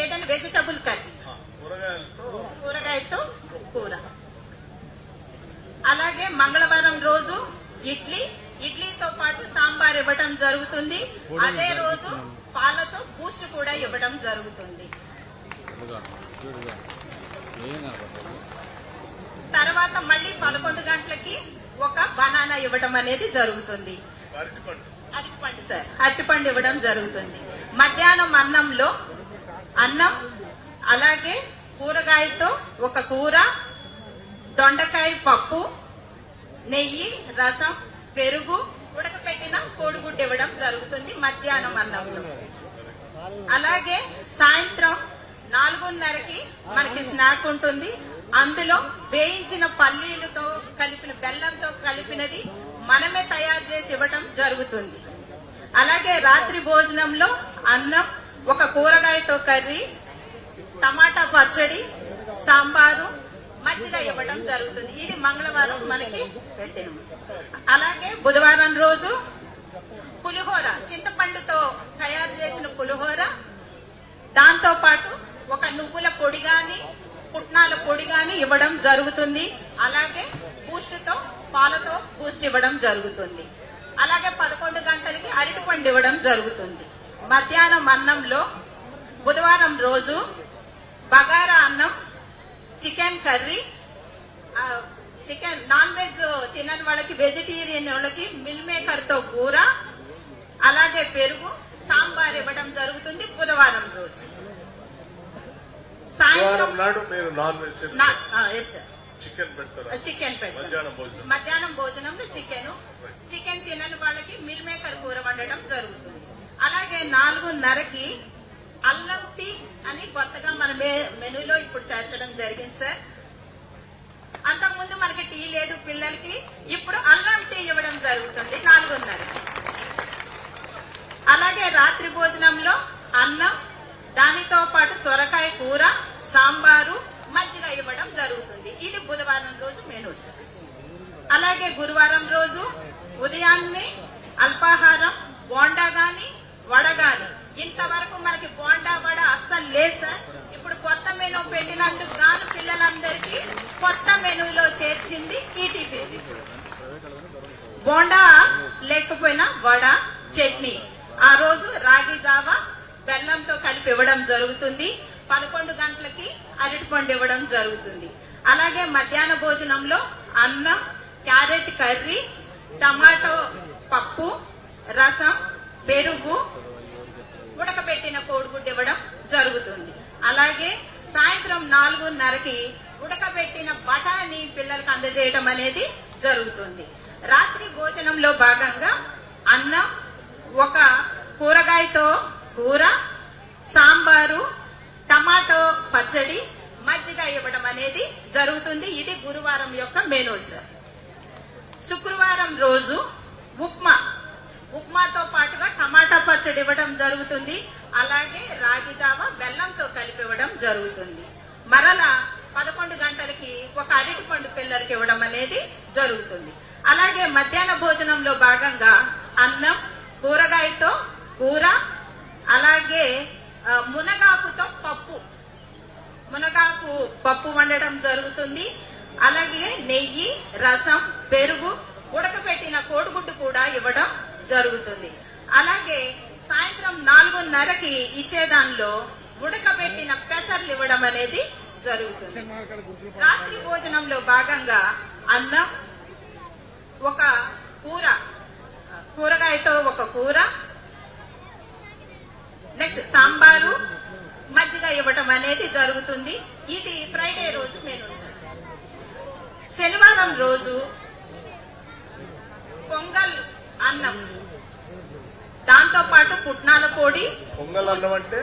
ఏదైనా వెజిటబుల్ కర్రీ, కూరగాయలతో కూర. అలాగే మంగళవారం రోజు ఇడ్లీతో పాటు సాంబార్ ఇవ్వడం జరుగుతుంది. అదే రోజు పాలతో బూస్ట్ కూడా ఇవ్వడం జరుగుతుంది. తర్వాత మళ్ళీ 11 గంటలకి ఒక బనానా ఇవ్వడం అనేది జరుగుతుంది. అరటిపండు సార్, అరటిపండు ఇవ్వడం జరుగుతుంది. మధ్యాహ్నం అన్నంలో అన్నం, అలాగే కూరగాయతో ఒక కూర, దొండకాయ పప్పు, నెయ్యి, రసం, పెరుగు, ఉడకపెట్టిన కోడిగుడ్డు ఇవ్వడం జరుగుతుంది మధ్యాహ్నం అన్నంలో. అలాగే సాయంత్రం 4:30కి మనకి స్నాక్ ఉంటుంది. అందులో వేయించిన పల్లీలతో కలిపిన, బెల్లంతో కలిపినది మనమే తయారు చేసి ఇవ్వటం జరుగుతుంది. అలాగే రాత్రి భోజనంలో అన్నం, ఒక కూరగాయతో కర్రీ, టమాటా పచ్చడి, సాంబారు, మజ్జిగ ఇవ్వడం జరుగుతుంది. ఇది మంగళవారం మనకి పెట్టిన. అలాగే బుధవారం రోజు పులిహోర, చింతపండుతో తయారు చేసిన పులిహోర, దాంతో పాటు ఒక నువ్వుల పొడి గాని, పుట్నాల పొడి గాని ఇవ్వడం జరుగుతుంది. అలాగే బూస్ట్తో, పాలతో బూస్ట్ ఇవ్వడం జరుగుతుంది. అలాగే 11 గంటలకి అరటిపండు ఇవ్వడం జరుగుతుంది. మధ్యాహ్నం అన్నంలో బుధవారం రోజు బగారా అన్నం, chicken curry, chicken non veg తినని వాళ్ళకి, వెజిటేరియన్ వాళ్ళకి మిల్ మేకర్ తో కూర, అలాగే పెరుగు, సాంబార్ ఇవ్వడం జరుగుతుంది బుధవారం రోజు. సాయంత్రం నాడు మీరు నాన్ వెజ్ చికెన్ పెడతారు. మధ్యాహ్నం భోజనంలో చికెన్ తినని వాళ్ళకి మిల్ మేకర్ కూర వండడం జరుగుతుంది. అలాగే 4:30కి అల్లం టీ అని కొత్తగా మన మెనూలో ఇప్పుడు చేర్చడం జరిగింది సార్. అంతకుముందు మనకి టీ లేదు పిల్లలకి, ఇప్పుడు అల్లం టీ ఇవ్వడం జరుగుతుంది 4:30కి. అలాగే రాత్రి భోజనంలో అన్నం, దానితో పాటు సొరకాయ కూర, సాంబారు, మజ్జిగ ఇవ్వడం జరుగుతుంది. ఇది బుధవారం రోజు మెనూ సార్. అలాగే గురువారం రోజు ఉదయాన్నే అల్పాహారం, బోండా గాని, వడ గాని. ఇంతవరకు మనకి బోండా, వడ అస్సలు లేదు సార్. ఇప్పుడు కొత్త మెనూ పెట్టినందుకు గాను పిల్లలందరికీ కొత్త మెనూలో చేర్చింది ఈ టిఫిన్. బోండా లేకపోయినా వడ, చట్నీ. ఆ రోజు రాగి జావా బెల్లంతో కలిపి ఇవ్వడం జరుగుతుంది. 11 గంటలకి అరటిపండు ఇవ్వడం జరుగుతుంది. అలాగే మధ్యాహ్న భోజనంలో అన్నం, క్యారెట్ కర్రీ, టమాటో పప్పు, రసం, పెరుగు, ఉడకబెట్టిన కోడిగుడ్డు ఇవ్వడం జరుగుతుంది. అలాగే సాయంత్రం 4:30కి ఉడకబెట్టిన బఠానీ పిల్లలకు అందజేయడం అనేది జరుగుతుంది. రాత్రి భోజనంలో భాగంగా అన్నం, ఒక కూరగాయతో కూర, సాంబారు, టమాటో పచ్చడి, మజ్జిగ ఇవ్వడం అనేది జరుగుతుంది. ఇది గురువారం యొక్క మెనూ సార్. శుక్రవారం రోజు ఉప్మాతో పాటుగా టమాటా పచ్చడి ఇవ్వడం జరుగుతుంది. అలాగే రాగి జావ బెల్లంతో కలిపి ఇవ్వడం జరుగుతుంది. మరలా 11 గంటలకి ఒక అరటిపండు పిల్లలకి ఇవ్వడం అనేది జరుగుతుంది. అలాగే మధ్యాహ్న భోజనంలో భాగంగా అన్నం, కూరగాయతో కూర, అలాగే మునగాకుతో మునగాకు పప్పు వండడం జరుగుతుంది. అలాగే నెయ్యి, రసం, పెరుగు, ఉడకపెట్టిన కోడిగుడ్డు కూడా ఇవ్వడం జరుగుతుంది. అలాగే సాయంత్రం 4:30కి ఇచ్చేదానిలో ఉడకబెట్టిన పెసర్లు ఇవ్వడం అనేది జరుగుతుంది. రాత్రి భోజనంలో భాగంగా అన్నం, ఒక కూరగాయతో ఒక కూర, నెక్స్ట్ సాంబారు, మజ్జిగ ఇవ్వటం అనేది జరుగుతుంది. ఇది ఫ్రైడే రోజు మెనూ సార్. శనివారం రోజు పొంగల్ అన్నం, దాంతో పాటు పుట్నాల పొడి, పొంగల్ అన్నం అంటే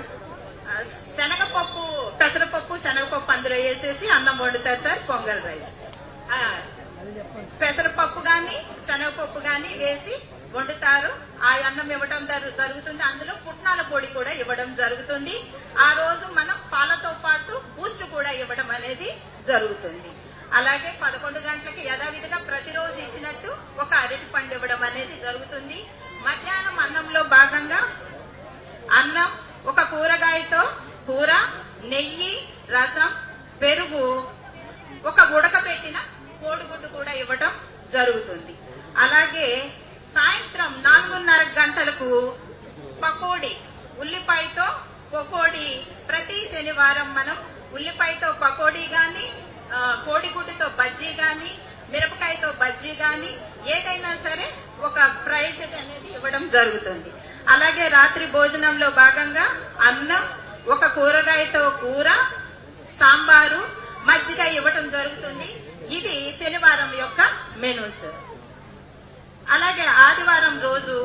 శనగపప్పు, పెసరపప్పు, శనగపప్పు అందులో వేసేసి అన్నం వండుతారు సార్. పొంగల్ రైస్ పెసరపప్పు గాని శనగపప్పు గాని వేసి వండుతారు. ఆ అన్నం ఇవ్వడం జరుగుతుంది. అందులో పుట్నాల పొడి కూడా ఇవ్వడం జరుగుతుంది. ఆ రోజు మనం పాలతో పాటు బూస్ట్ కూడా ఇవ్వడం అనేది జరుగుతుంది. అలాగే 11 గంటలకి యథావిధిగా ప్రతిరోజు ఇచ్చినట్టు ఒక అరటి పండు ఇవ్వడం అనేది జరుగుతుంది. మధ్యాహ్నం అన్నంలో భాగంగా అన్నం, ఒక కూరగాయతో కూర, నెయ్యి, రసం, పెరుగు, ఒక ఉడకబెట్టిన కోడిగుడ్డు కూడా ఇవ్వడం జరుగుతుంది. అలాగే సాయంత్రం 4:30 గంటలకు పకోడీ, ఉల్లిపాయతో పకోడీ, ప్రతి శనివారం మనం ఉల్లిపాయతో పకోడీ గాని, కోడిగుడ్డుతో బజ్జీ గాని, మిరపకాయతో బజ్జీ గాని ఏదైనా సరే ఒక ఫ్రైడ్ అనేది ఇవ్వడం జరుగుతుంది. అలాగే రాత్రి భోజనంలో భాగంగా అన్నం, ఒక కూరగాయతో కూర, సాంబారు, మజ్జిగ ఇవ్వడం జరుగుతుంది. ఇది శనివారం యొక్క మెనూస్. అలాగే ఆదివారం రోజు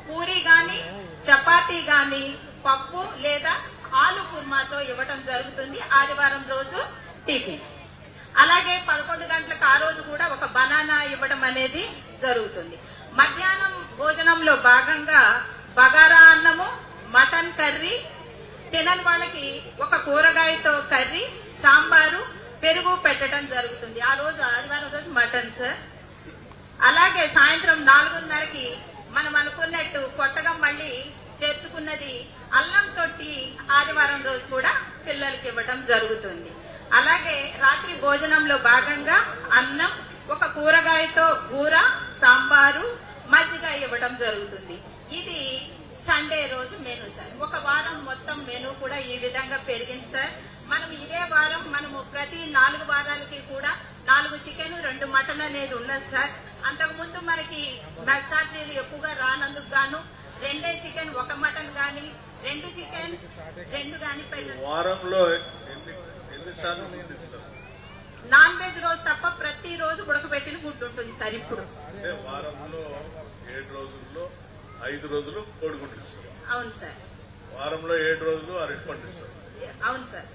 పూరి గాని, చపాతీ గాని, పప్పు లేదా ఆలు కుర్మాతో ఇవ్వడం జరుగుతుంది. ఆదివారం రోజు టిఫిన్. అలాగే 11 గంటలకు ఆ రోజు కూడా ఒక బనానా ఇవ్వడం అనేది జరుగుతుంది. మధ్యాహ్నం భోజనంలో భాగంగా బగారా అన్నము, మటన్ కర్రీ, తినని వాళ్ళకి ఒక కూరగాయతో కర్రీ, సాంబారు, పెరుగు పెట్టడం జరుగుతుంది. ఆ రోజు ఆదివారం రోజు మటన్ సార్. అలాగే సాయంత్రం 4:30కి మనం అనుకున్నట్టు కొత్తగా మళ్ళీ చేర్చుకున్నది అల్లం తొట్టి ఆదివారం రోజు కూడా పిల్లలకి ఇవ్వడం జరుగుతుంది. అలాగే రాత్రి భోజనంలో భాగంగా అన్నం, ఒక కూరగాయతో కూర, సాంబారు, మజ్జిగ ఇవ్వడం జరుగుతుంది. ఇది సండే రోజు మెనూ సార్. ఒక వారం మొత్తం మెనూ కూడా ఈ విధంగా పెరిగింది సార్. మనం ఇదే వారం మనము ప్రతి 4 వారాలకి కూడా 4 చికెన్ 2 మటన్ అనేది ఉన్నది సార్. అంతకుముందు మనకి మెస్సార్జీలు ఎక్కువగా రానందుకు గాను 2 చికెన్ 1 మటన్ గాని, 2 చికెన్ 2 గాని వారంలో నాన్ వెజ్ రోజు తప్ప ప్రతి రోజు ఉడకబెట్టిన గుడ్డు ఉంటుంది సార్. ఇప్పుడు వారంలో 7 రోజుల్లో 5 రోజులు కోడిగుడ్డు ఇస్తారు. అవును సార్. వారంలో 7 రోజులు అరటి పండు ఇస్తారు. అవును సార్.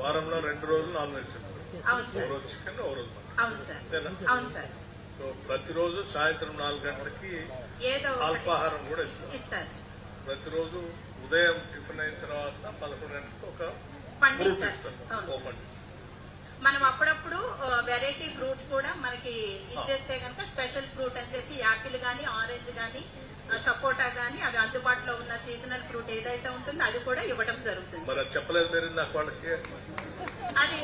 వారంలో 2 రోజులు నాన్ వెజ్ ఇస్తారు. అవును సార్. ఓ రోజు చికెన్, ఓ రోజు మటన్. అవును సార్. అవును సార్. సో ప్రతిరోజు సాయంత్రం 4 గంటలకి ఏదో అల్పాహారం కూడా ఇస్తారు. ప్రతిరోజు ఉదయం టిఫిన్ అయిన తర్వాత 11 గంటలకు ఒక పండు ఫ్రూట్ ఇస్తారు. ఇస్తారు. మనం అప్పుడప్పుడు వెరైటీ ఫ్రూట్స్ కూడా మనకి ఇచ్చేస్తే కనుక స్పెషల్ ఫ్రూట్ అని చెప్పి యాపిల్ గాని, ఆరెంజ్ గాని, సపోటా గాని అవి అందుబాటులో ఉన్న సీజనల్ ఫ్రూట్ ఏదైతే ఉంటుందో అది కూడా ఇవ్వడం జరుగుతుంది. మరి చెప్పలేదు మీరు నాకు వాళ్ళకి. అది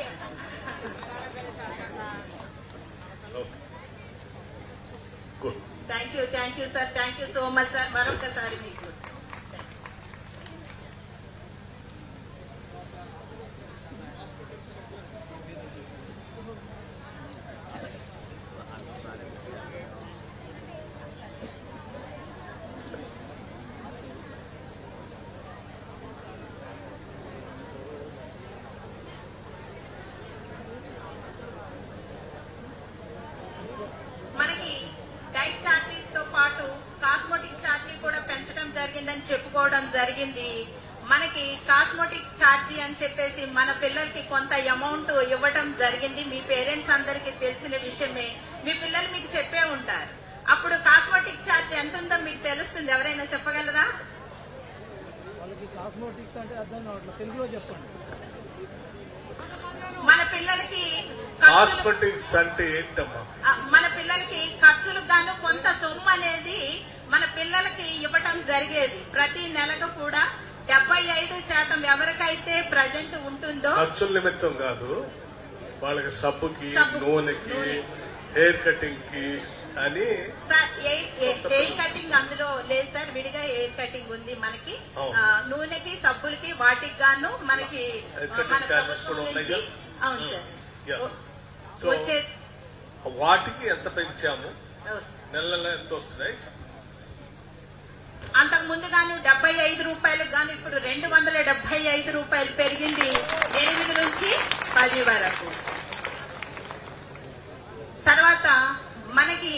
thank you sir. Thank you so much sir. మరొకసారి మీకు చెప్పుకోవడం జరిగింది. మనకి కాస్మెటిక్ ఛార్జీ అని చెప్పేసి మన పిల్లలకి కొంత అమౌంట్ ఇవ్వడం జరిగింది. మీ పేరెంట్స్ అందరికీ తెలిసిన విషయమే. మీ పిల్లలు మీకు చెప్పే ఉంటారు. అప్పుడు కాస్మెటిక్ ఛార్జ్ ఎంత ఉందో మీకు తెలుస్తుంది. ఎవరైనా చెప్పగలరా? మన పిల్లలకి కాస్మెటిక్స్ అంటే ఏంటమ్మా? మన పిల్లలకి ఖర్చులకు గాను కొంత సొమ్ము అనేది మన పిల్లలకి ఇవ్వటం జరిగేది. ప్రతి నెలకు కూడా 75% ఎవరికైతే ప్రజెంట్ ఉంటుందో ఖర్చుల నిమిత్తం కాదు, వాళ్ళకి సబ్బుకి, నూనెకి, హెయిర్ కటింగ్ కి అని. సార్ హెయిర్ కటింగ్ అందులో లేదు సార్. విడిగా హెయిర్ కటింగ్ ఉంది మనకి. నూనెకి, సబ్బులకి, వాటికి గాను మనకి మన ప్రభుత్వం నుంచి. అవును సార్. వచ్చే వాటికి ఎంత పెంచాము? నెల నెల ఎంత వస్తున్నాయి? అంతకు ముందు గాను 75 రూపాయలకు గాను ఇప్పుడు 275 రూపాయలు పెరిగింది. 8 నుంచి 10 వరకు. తర్వాత మనకి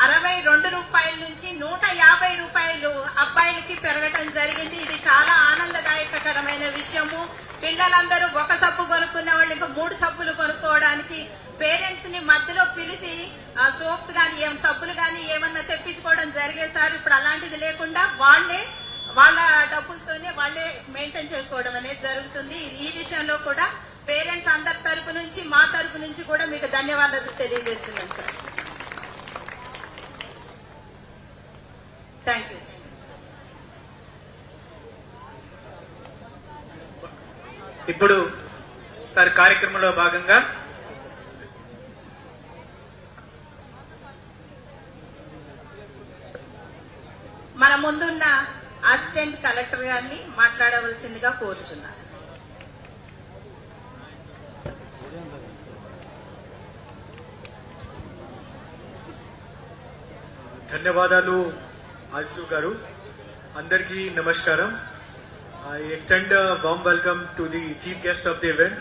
62 రూపాయల నుంచి 150 రూపాయలు అబ్బాయిలకి పెరగటం జరిగింది. ఇది చాలా ఆనందదాయకరమైన విషయము. పిల్లలందరూ ఒక సబ్బు కొనుక్కునే వాళ్ళు ఇంకా 3 సబ్బులు కొనుక్కోవడానికి పేరెంట్స్ ని మధ్యలో పిలిచి సోప్స్ గాని సబ్బులు గాని ఏమన్నా తెప్పించుకోవడం జరిగేది సార్. ఇప్పుడు అలాంటిది లేకుండా వాళ్ళ డబ్బులతోనే వాళ్ళే మెయింటైన్ చేసుకోవడం అనేది జరుగుతుంది. ఈ విషయంలో కూడా పేరెంట్స్ అందరి తరపు నుంచి మా తరపు నుంచి కూడా మీకు ధన్యవాదాలు తెలియజేస్తున్నాం సార్. Thank you. ఇప్పుడు సార్ కార్యక్రమంలో భాగంగా మన ముందున్న అసిస్టెంట్ కలెక్టర్ గారిని మాట్లాడవలసిందిగా కోరుచున్నారు. ధన్యవాదాలు ఆశు గారు. అందరికీ నమస్కారం. I extend a warm welcome to the chief guest of the event,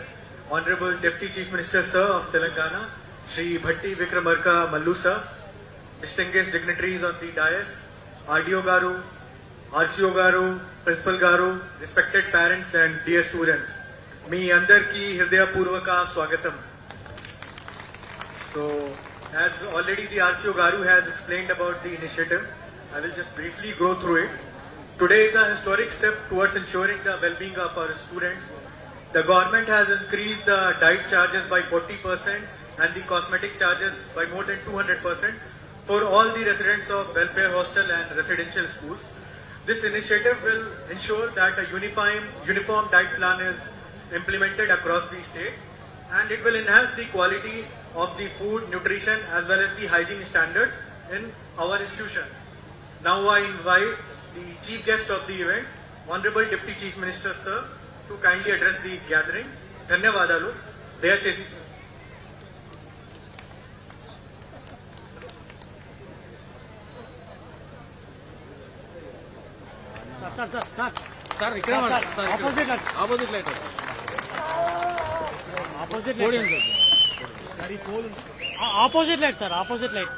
Honorable Deputy Chief Minister Sir of Telangana, Shri Bhatti Vikramarka Mallu Sir, distinguished dignitaries on the dais, RDO Garu, RCO Garu, Principal Garu, respected parents and dear students. మీ అందరికీ హృదయపూర్వక స్వాగతం. So, as already the RCO Garu has explained about the initiative, I will just briefly go through it. Today is a historic step towards ensuring the well-being of our students. The government has increased the diet charges by 40% and the cosmetic charges by more than 200% for all the residents of welfare hostel and residential schools. This initiative will ensure that a uniform diet plan is implemented across the state, and it will enhance the quality of the food, nutrition as well as the hygiene standards in our institutions. Now I invite the chief guest of the event, Honorable Deputy Chief Minister Sir, to kindly address the gathering. ధన్యవాదాలు. దయచేసి sir ఇక్కడ opposite light opposite light sir, opposite light.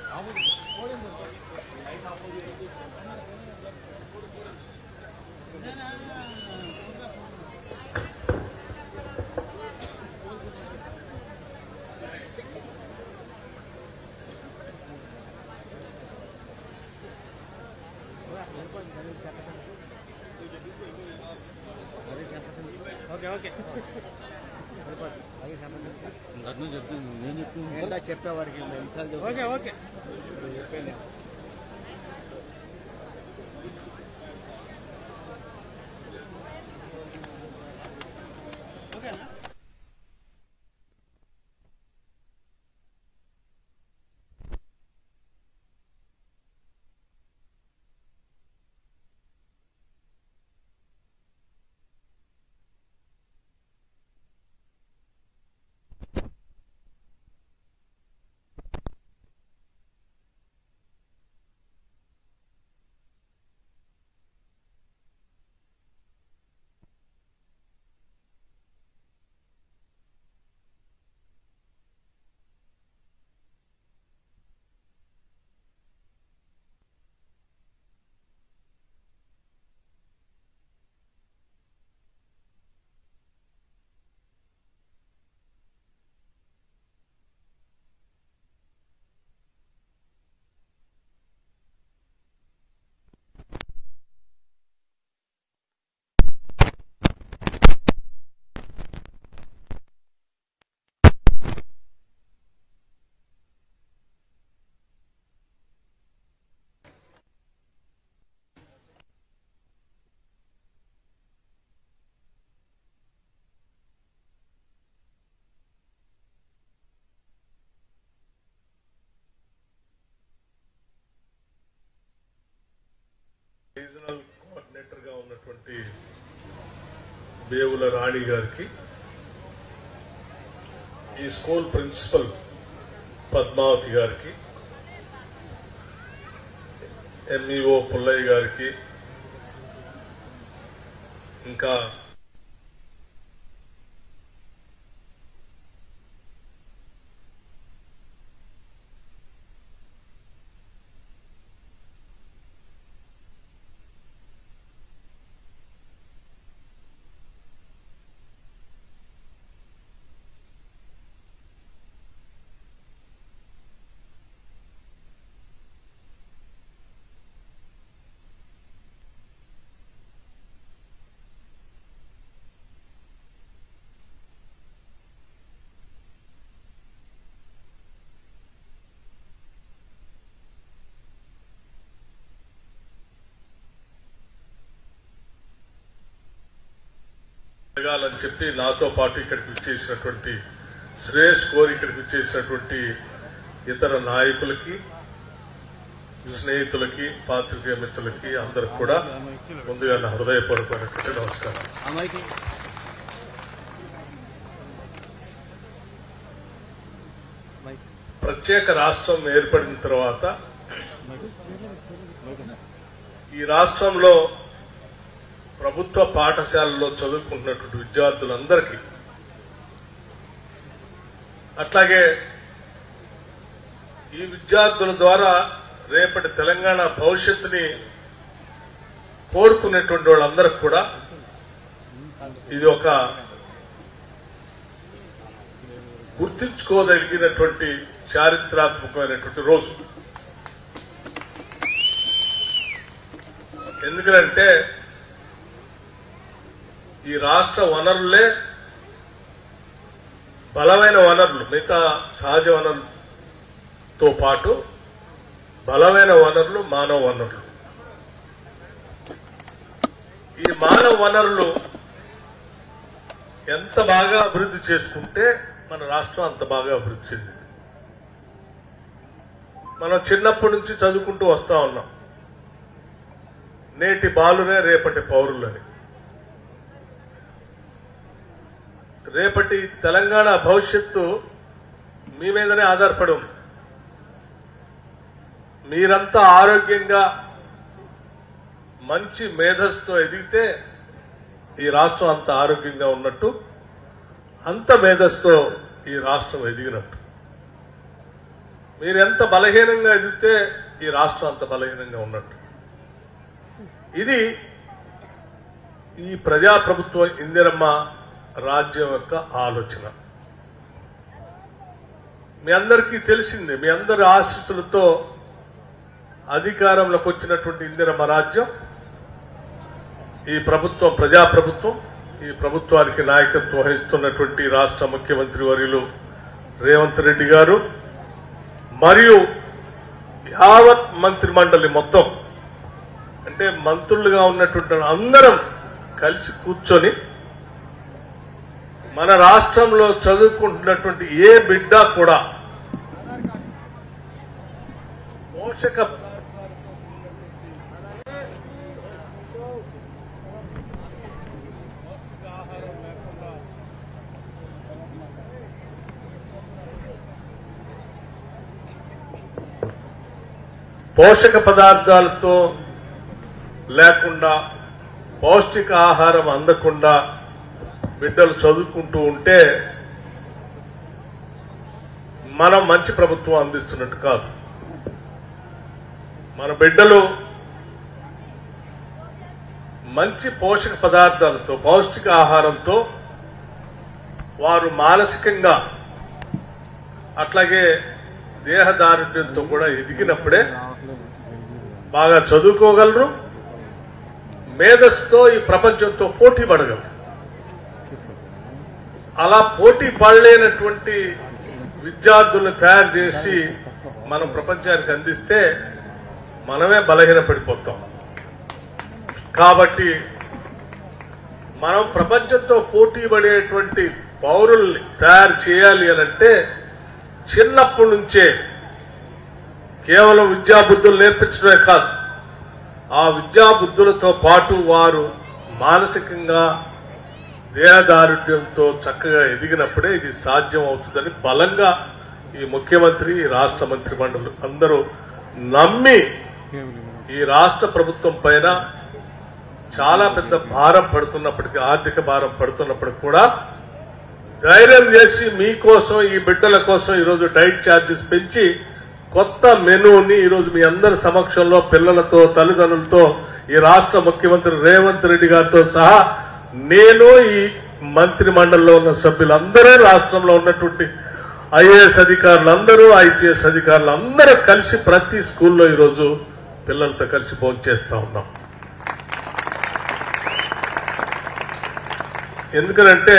Okay okay నేను చెప్పేవాడికి okay okay. Regional coordinator గా ఉన్నటువంటి బేవుల రాణి గారికి, ఈ school principal Padmavati గారికి, MEO Pullaiah గారికి, ఇంకా చేయాలని చెప్పి నాతో పాటు ఇక్కడికి వచ్చేసినటువంటి శ్రేష్ కోరి ఇక్కడికి వచ్చేసినటువంటి ఇతర నాయకులకి, స్నేహితులకి, పాత్రికేయ మిత్రులకి అందరికి కూడా ముందుగా నా హృదయపూర్వకమైనటువంటి నమస్కారం. ప్రత్యేక రాష్ట్రం ఏర్పడిన తర్వాత ఈ రాష్ట్రంలో ప్రభుత్వ పాఠశాలలో చదువుకుంటున్నటువంటి విద్యార్థులందరికీ, అట్లాగే ఈ విద్యార్థుల ద్వారా రేపటి తెలంగాణ భవిష్యత్తుని కోరుకునేటువంటి వాళ్ళందరికీ కూడా ఇది ఒక గుర్తించుకోదగినటువంటి చారిత్రాత్మకమైనటువంటి రోజు. ఎందుకంటే ఈ రాష్ట్ర వనరులే బలమైన వనరులు, మిగతా సహజ వనరులతో పాటు బలమైన వనరులు మానవ వనరులు. ఈ మానవ వనరులు ఎంత బాగా అభివృద్ధి చేసుకుంటే మన రాష్ట్రం అంత బాగా అభివృద్ధి చెందింది. మనం చిన్నప్పటి నుంచి చదువుకుంటూ వస్తా ఉన్నాం, నేటి బాలురే రేపటి పౌరులని. రేపటి తెలంగాణ భవిష్యత్తు మీ మీదనే ఆధారపడి ఉంది. మీరంతా ఆరోగ్యంగా మంచి మేధస్సుతో ఎదిగితే ఈ రాష్ట్రం అంత ఆరోగ్యంగా ఉన్నట్టు, అంత మేధస్సుతో ఈ రాష్ట్రం ఎదిగినట్టు. మీరెంత బలహీనంగా ఎదిగితే ఈ రాష్ట్రం అంత బలహీనంగా ఉన్నట్టు. ఇది ఈ ప్రజాప్రభుత్వ ఇందిరమ్మ రాజ్యం యొక్క ఆలోచన. మీ అందరికీ తెలిసిందే, మీ అందరి ఆశీస్సులతో అధికారంలోకి వచ్చినటువంటి ఇందిరమ్మ రాజ్యం, ఈ ప్రభుత్వం ప్రజాప్రభుత్వం. ఈ ప్రభుత్వానికి నాయకత్వం వహిస్తున్నటువంటి రాష్ట్ర ముఖ్యమంత్రి వర్యులు రేవంత్ రెడ్డి గారు మరియు యావత్ మంత్రి మండలి మొత్తం, అంటే మంత్రులుగా ఉన్నటువంటి అందరం కలిసి కూర్చొని మన రాష్ట్రంలో చదువుకుంటున్నటువంటి ఏ బిడ్డ కూడా పోషక పదార్థాలతో లేకుండా, పౌష్టిక ఆహారం అందకుండా బిడ్డలు చదువుకుంటూ ఉంటే మనం మంచి ప్రభుత్వం అందిస్తున్నట్టు కాదు. మన బిడ్డలు మంచి పోషక పదార్థాలతో, పౌష్టిక ఆహారంతో వారు మానసికంగా అట్లాగే దేహదారుఢ్యంతో కూడా ఎదిగినప్పుడే బాగా చదువుకోగలరు, మేధస్సుతో ఈ ప్రపంచంతో పోటీ పడగలరు. అలా పోటీ పడలేనటువంటి విద్యార్థులను తయారు చేసి మనం ప్రపంచానికి అందిస్తే మనమే బలహీనపడిపోతాం. కాబట్టి మనం ప్రపంచంతో పోటీ పడేటువంటి పౌరుల్ని తయారు చేయాలి అనంటే చిన్నప్పటి నుంచే కేవలం విద్యాబుద్ధులు నేర్పించడమే కాదు, ఆ విద్యాబుద్ధులతో పాటు వారు మానసికంగా దేహదారుఢ్యంతో చక్కగా ఎదిగినప్పుడే ఇది సాధ్యం అవుతుందని బలంగా ఈ ముఖ్యమంత్రి, ఈ రాష్ట్ర మంత్రి మండలి అందరూ నమ్మి ఈ రాష్ట్ర ప్రభుత్వం పైన చాలా పెద్ద భారం పడుతున్నప్పటికీ, ఆర్థిక భారం పడుతున్నప్పటికీ కూడా ధైర్యం చేసి మీకోసం, ఈ బిడ్డల కోసం ఈరోజు డైట్ ఛార్జెస్ పెంచి కొత్త మెనూని ఈరోజు మీ అందరి సమక్షంలో పిల్లలతో, తల్లిదండ్రులతో, ఈ రాష్ట్ర ముఖ్యమంత్రి రేవంత్ రెడ్డి గారితో సహా నేను, ఈ మంత్రి మండలిలో ఉన్న సభ్యులందరూ, రాష్ట్రంలో ఉన్నటువంటి ఐఏఎస్ అధికారులందరూ, ఐపీఎస్ అధికారులందరూ కలిసి ప్రతి స్కూల్లో ఈరోజు పిల్లలతో కలిసి భోంచేస్తా ఉన్నాం. ఎందుకనంటే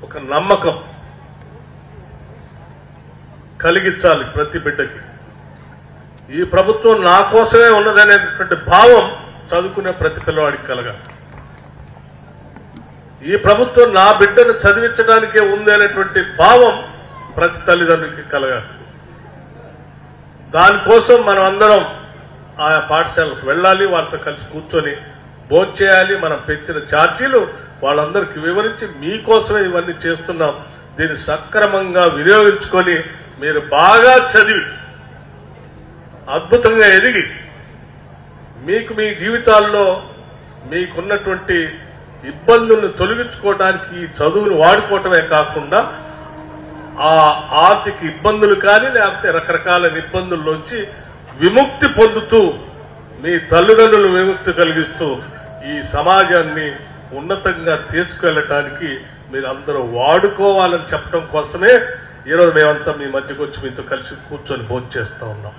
ఒక నమ్మకం కలిగించాలి ప్రతి బిడ్డకి. ఈ ప్రభుత్వం నా కోసమే ఉన్నదనేటువంటి భావం చదువుకునే ప్రతి పిల్లవాడికి కలగాలి. ఈ ప్రభుత్వం నా బిడ్డను చదివించడానికే ఉంది అనేటువంటి భావం ప్రతి తల్లిదండ్రులకి కలగాలి. దానికోసం మనం అందరం ఆయా పాఠశాలకు వెళ్ళాలి, వాళ్ళతో కలిసి కూర్చొని భోంచేయాలి. మనం పెంచిన ఛార్జీలు వాళ్ళందరికీ వివరించి మీకోసమే ఇవన్నీ చేస్తున్నాం. దీన్ని సక్రమంగా వినియోగించుకొని మీరు బాగా చదివి అద్భుతంగా ఎదిగి మీకు మీ జీవితాల్లో మీకున్నటువంటి ఇబ్బందులను తొలగించుకోవడానికి ఈ చదువును వాడుకోవటమే కాకుండా ఆ ఆర్థిక ఇబ్బందులు కానీ లేకపోతే రకరకాల ఇబ్బందుల్లోంచి విముక్తి పొందుతూ మీ తల్లిదండ్రులు విముక్తి కలిగిస్తూ ఈ సమాజాన్ని ఉన్నతంగా తీసుకువెళ్ళటానికి మీరు అందరూ వాడుకోవాలని చెప్పడం కోసమే ఈరోజు మేమంతా మీ మధ్యకు వచ్చి మీతో కలిసి కూర్చొని భోజనం చేస్తా ఉన్నాం.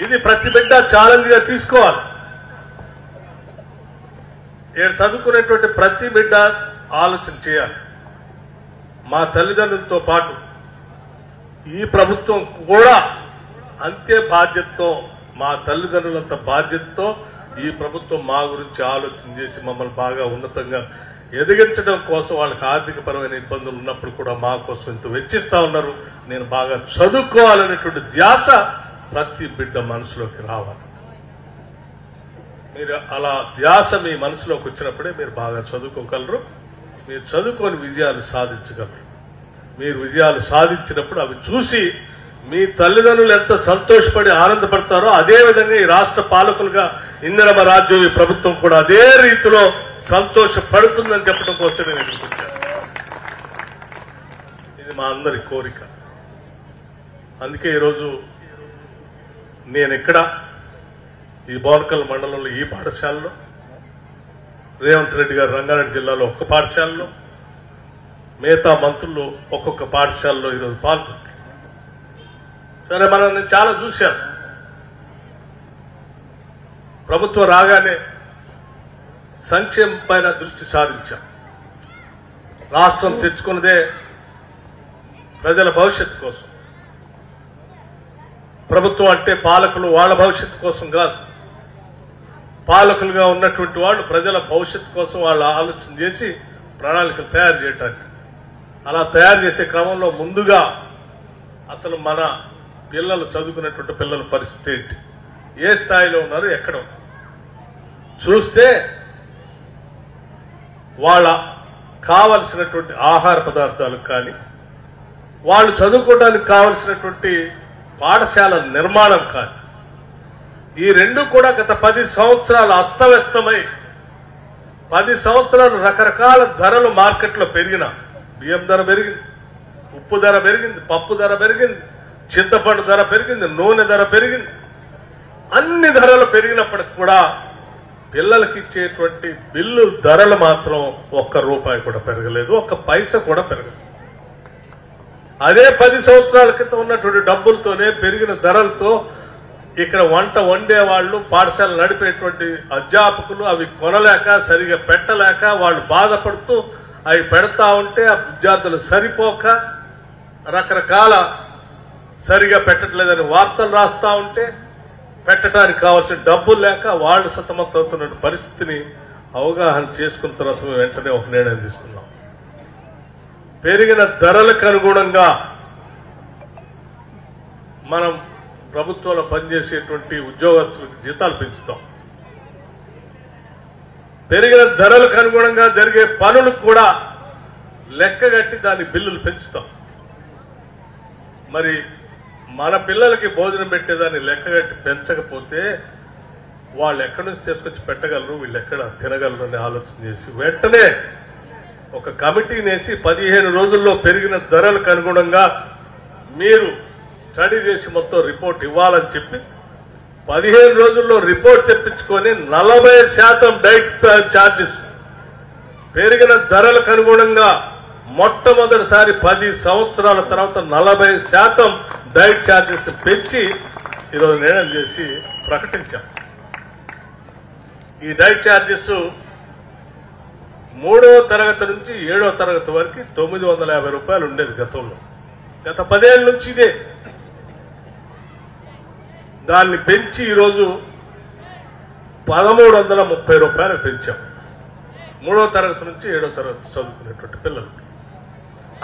ఇది ప్రతి బిడ్డ ఛాలెంజ్ గా తీసుకోవాలి. ఇక్కడ చదువుకునేటువంటి ప్రతి బిడ్డ ఆలోచన చేయాలి. మా తల్లిదండ్రులతో పాటు ఈ ప్రభుత్వం కూడా అంతే బాధ్యతతో, మా తల్లిదండ్రులంత బాధ్యతతో ఈ ప్రభుత్వం మా గురించి ఆలోచన చేసి మమ్మల్ని బాగా ఉన్నతంగా ఎదిగించడం కోసం వాళ్ళకి ఆర్థికపరమైన ఇబ్బందులు ఉన్నప్పుడు కూడా మా కోసం ఇంత వెచ్చిస్తా ఉన్నారు. నేను బాగా చదువుకోవాలనేటువంటి ధ్యాస ప్రతి బిడ్డ మనసులోకి రావాలి. మీరు అలా ధ్యాస మీ మనసులోకి వచ్చినప్పుడే మీరు బాగా చదువుకోగలరు. మీరు చదువుకొని విజయాలు సాధించగలరు. మీరు విజయాలు సాధించినప్పుడు అవి చూసి మీ తల్లిదండ్రులు ఎంత సంతోషపడి ఆనందపడతారో అదేవిధంగా ఈ రాష్ట్ర పాలకులుగా ఇందిరమ్మ రాజ్యం ఈ ప్రభుత్వం కూడా అదే రీతిలో సంతోషపడుతుందని చెప్పడం కోసం నేను ఎదుర్కొచ్చాను. ఇది మా అందరి కోరిక. అందుకే ఈరోజు నేను ఇక్కడ ఈ బోర్కల్ మండలంలో ఈ పాఠశాలలో, రేవంత్ రెడ్డి గారు రంగారెడ్డి జిల్లాలో ఒక్క పాఠశాలలో, మిగతా మంత్రులు ఒక్కొక్క పాఠశాలలో ఈరోజు పాల్గొన్నారు. సరే, నేను చాలా చూశాను. ప్రభుత్వం రాగానే సంక్షేమం పైన దృష్టి సారించాం. రాష్ట్రం తెచ్చుకున్నదే ప్రజల భవిష్యత్తు కోసం. ప్రభుత్వం అంటే పాలకులు వాళ్ళ భవిష్యత్తు కోసం కాదు. పాలకులుగా ఉన్నటువంటి వాళ్ళు ప్రజల భవిష్యత్తు కోసం వాళ్ళు ఆలోచన చేసి ప్రణాళికలు తయారు చేయడానికి. అలా తయారు చేసే క్రమంలో ముందుగా అసలు మన పిల్లలు చదువుకునేటువంటి పిల్లల పరిస్థితి ఏంటి, ఏ స్థాయిలో ఉన్నారు, ఎక్కడ చూస్తే వాళ్ళ కావలసినటువంటి ఆహార పదార్థాలు కానీ, వాళ్ళు చదువుకోవడానికి కావలసినటువంటి పాఠశాల నిర్మాణం కానీ, ఈ రెండు కూడా గత 10 సంవత్సరాలు అస్తవ్యస్తమై 10 సంవత్సరాలు రకరకాల ధరలు మార్కెట్లో పెరిగిన, బియ్యం ధర పెరిగింది, ఉప్పు ధర పెరిగింది, పప్పు ధర పెరిగింది, చింతపండు ధర పెరిగింది, నూనె ధర పెరిగింది. అన్ని ధరలు పెరిగినప్పటికి కూడా పిల్లలకి ఇచ్చేటువంటి బిల్లు ధరలు మాత్రం ₹1 కూడా పెరగలేదు, ₹1 కూడా పెరగలేదు. అదే 10 సంవత్సరాల క్రితం ఉన్నటువంటి డబ్బులతోనే పెరిగిన ధరలతో ఇక్కడ వంట వండేవాళ్లు, పాఠశాల నడిపేటువంటి అధ్యాపకులు అవి కొనలేక సరిగా పెట్టలేక వాళ్ళు బాధపడుతూ అవి పెడతా ఉంటే ఆ విద్యార్థులు సరిపోక రకరకాల సరిగా పెట్టట్లేదని వార్తలు రాస్తా ఉంటే పెట్టడానికి కావాల్సిన డబ్బులు లేక వాళ్ళు సతమతమవుతున్న పరిస్థితిని అవగాహన చేసుకున్న తర్వాత వెంటనే ఒక నిర్ణయం తీసుకున్నాం. పెరిగిన ధరలకు అనుగుణంగా మనం ప్రభుత్వంలో పనిచేసేటువంటి ఉద్యోగస్తులకు జీతాలు పెంచుతాం. పెరిగిన ధరలకు అనుగుణంగా జరిగే పనులకు కూడా లెక్కగట్టి దాని బిల్లులు పెంచుతాం. మరి మన పిల్లలకి భోజనం పెట్టేదాన్ని లెక్కగట్టి పెంచకపోతే వాళ్ళు ఎక్కడి నుంచి తీసుకొచ్చి పెట్టగలరు, వీళ్ళు ఎక్కడ తినగలరు అని ఆలోచన చేసి వెంటనే ఒక కమిటీని వేసి 15 రోజుల్లో పెరిగిన ధరలకు అనుగుణంగా మీరు స్టడీ చేసి మొత్తం రిపోర్ట్ ఇవ్వాలని చెప్పి 15 రోజుల్లో రిపోర్ట్ తెప్పించుకొని 40% డైట్ ఛార్జెస్ పెరిగిన ధరలకు అనుగుణంగా మొట్టమొదటిసారి 10 సంవత్సరాల తర్వాత 40% డైట్ ఛార్జెస్ పెంచి ఈరోజు నిర్ణయం చేసి ప్రకటించాం. ఈ డైట్ ఛార్జెస్ 3వ తరగతి నుంచి 7వ తరగతి వరకు ₹950 ఉండేది గతంలో. గత 10 ఏళ్ల నుంచి ఇదే. దాన్ని పెంచి ఈరోజు ₹1330 పెంచాం. 3వ తరగతి నుంచి 7వ తరగతి చదువుకునేటువంటి పిల్లలు.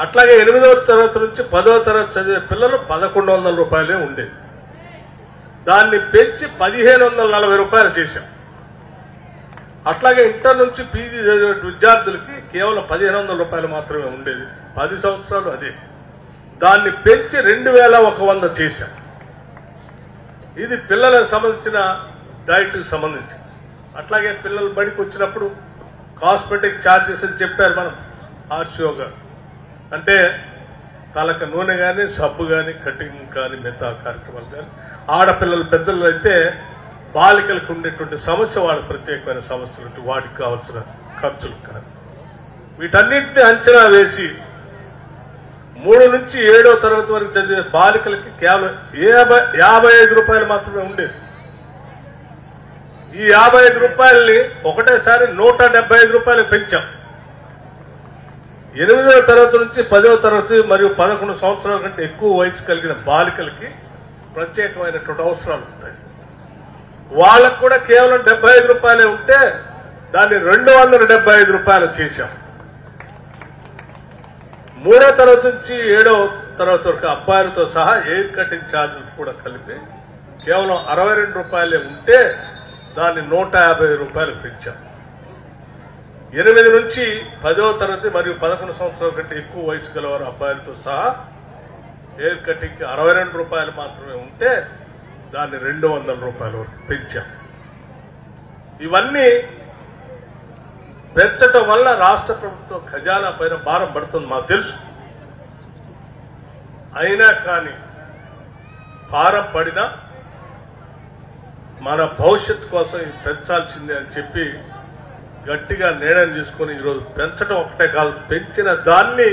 అట్లాగే 8వ తరగతి నుంచి 10వ తరగతి చదివే పిల్లలు 1100 రూపాయలే ఉండేది. దాన్ని పెంచి 1540 రూపాయలు చేశాం. అట్లాగే ఇంటర్ నుంచి పీజీ చదివే విద్యార్థులకి కేవలం 1500 రూపాయలు మాత్రమే ఉండేది. 10 సంవత్సరాలు అదే. దాన్ని పెంచి 2100 చేశాం. ఇది పిల్లలకు సంబంధించిన డైట్కి సంబంధించి. అట్లాగే పిల్లలు బడికి వచ్చినప్పుడు కాస్మెటిక్ ఛార్జెస్ అని చెప్పారు మనం ఆర్సీఓ గారు. అంటే తలకు నూనె కానీ, సబ్బు కానీ, కటింగ్ కానీ, మిగతా కార్యక్రమాలు కానీ, ఆడపిల్లలు పెద్దలు అయితే బాలికలకు ఉండేటువంటి సమస్య వాళ్ళకి ప్రత్యేకమైన సమస్యలు, వాటికి కావాల్సిన ఖర్చులు కానీ వీటన్నింటినీ అంచనా వేసి 3 నుంచి 7వ తరగతి వరకు చదివే బాలికలకి కేవలం 55 రూపాయలు మాత్రమే ఉండేది. ఈ 55 రూపాయల్ని ఒకటేసారి 175 రూపాయలు పెంచాం. 8వ తరగతి నుంచి 10వ తరగతి మరియు 11 సంవత్సరాల కంటే ఎక్కువ వయసు కలిగిన బాలికలకి ప్రత్యేకమైనటువంటి అవసరాలు ఉంటాయి. వాళ్ళకు కూడా కేవలం 75 రూపాయలే ఉంటే దాన్ని 275 రూపాయలు చేశాం. 3వ తరగతి నుంచి 7వ తరగతి వరకు అబ్బాయిలతో సహా ఎయిర్ కటింగ్ ఛార్జీలు కూడా కలిపి కేవలం 62 రూపాయలే ఉంటే దాన్ని 150 రూపాయలు పెంచాం. 8 నుంచి 10వ తరగతి మరియు 11 సంవత్సరాల కంటే ఎక్కువ వయసు గలవారు అబ్బాయిలతో సహా ఎయిర్ కటింగ్ 62 రూపాయలు మాత్రమే ఉంటే దాన్ని 200 రూపాయల వరకు పెంచాం. ఇవన్నీ పెంచడం వల్ల రాష్ట్ర ప్రభుత్వం ఖజానా పైన భారం పడుతుంది మాకు తెలుసు. అయినా కానీ భారం పడినా మన భవిష్యత్తు కోసం ఇది పెంచాల్సిందే అని చెప్పి గట్టిగా నిర్ణయం తీసుకుని ఈరోజు పెంచడం ఒకటే కాదు, పెంచిన దాన్ని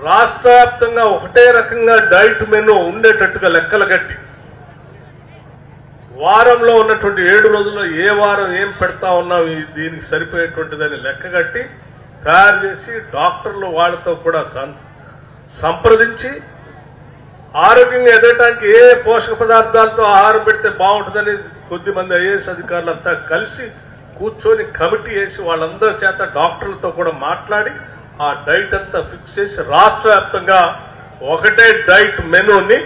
రాష్ట్ర వ్యాప్తంగా ఒకటే రకంగా డైట్ మెనూ ఉండేటట్టుగా లెక్కలు కట్టి వారంలో ఉన్నటువంటి 7 రోజుల్లో ఏ వారం ఏం పెడతా ఉన్నాం దీనికి సరిపోయేటువంటిదని లెక్క కట్టి తయారు చేసి డాక్టర్లు వాళ్ళతో కూడా సంప్రదించి ఆరోగ్యంగా ఎదగటానికి ఏ పోషక పదార్థాలతో ఆహారం పెడితే బాగుంటుందని కొద్దిమంది ఐఏఎస్ అధికారులంతా కలిసి కూర్చొని కమిటీ వేసి వాళ్ళందరి చేత డాక్టర్లతో కూడా మాట్లాడి ఆ డైట్ అంతా ఫిక్స్ చేసి రాష్ట్ర వ్యాప్తంగా ఒకటే డైట్ మెనూని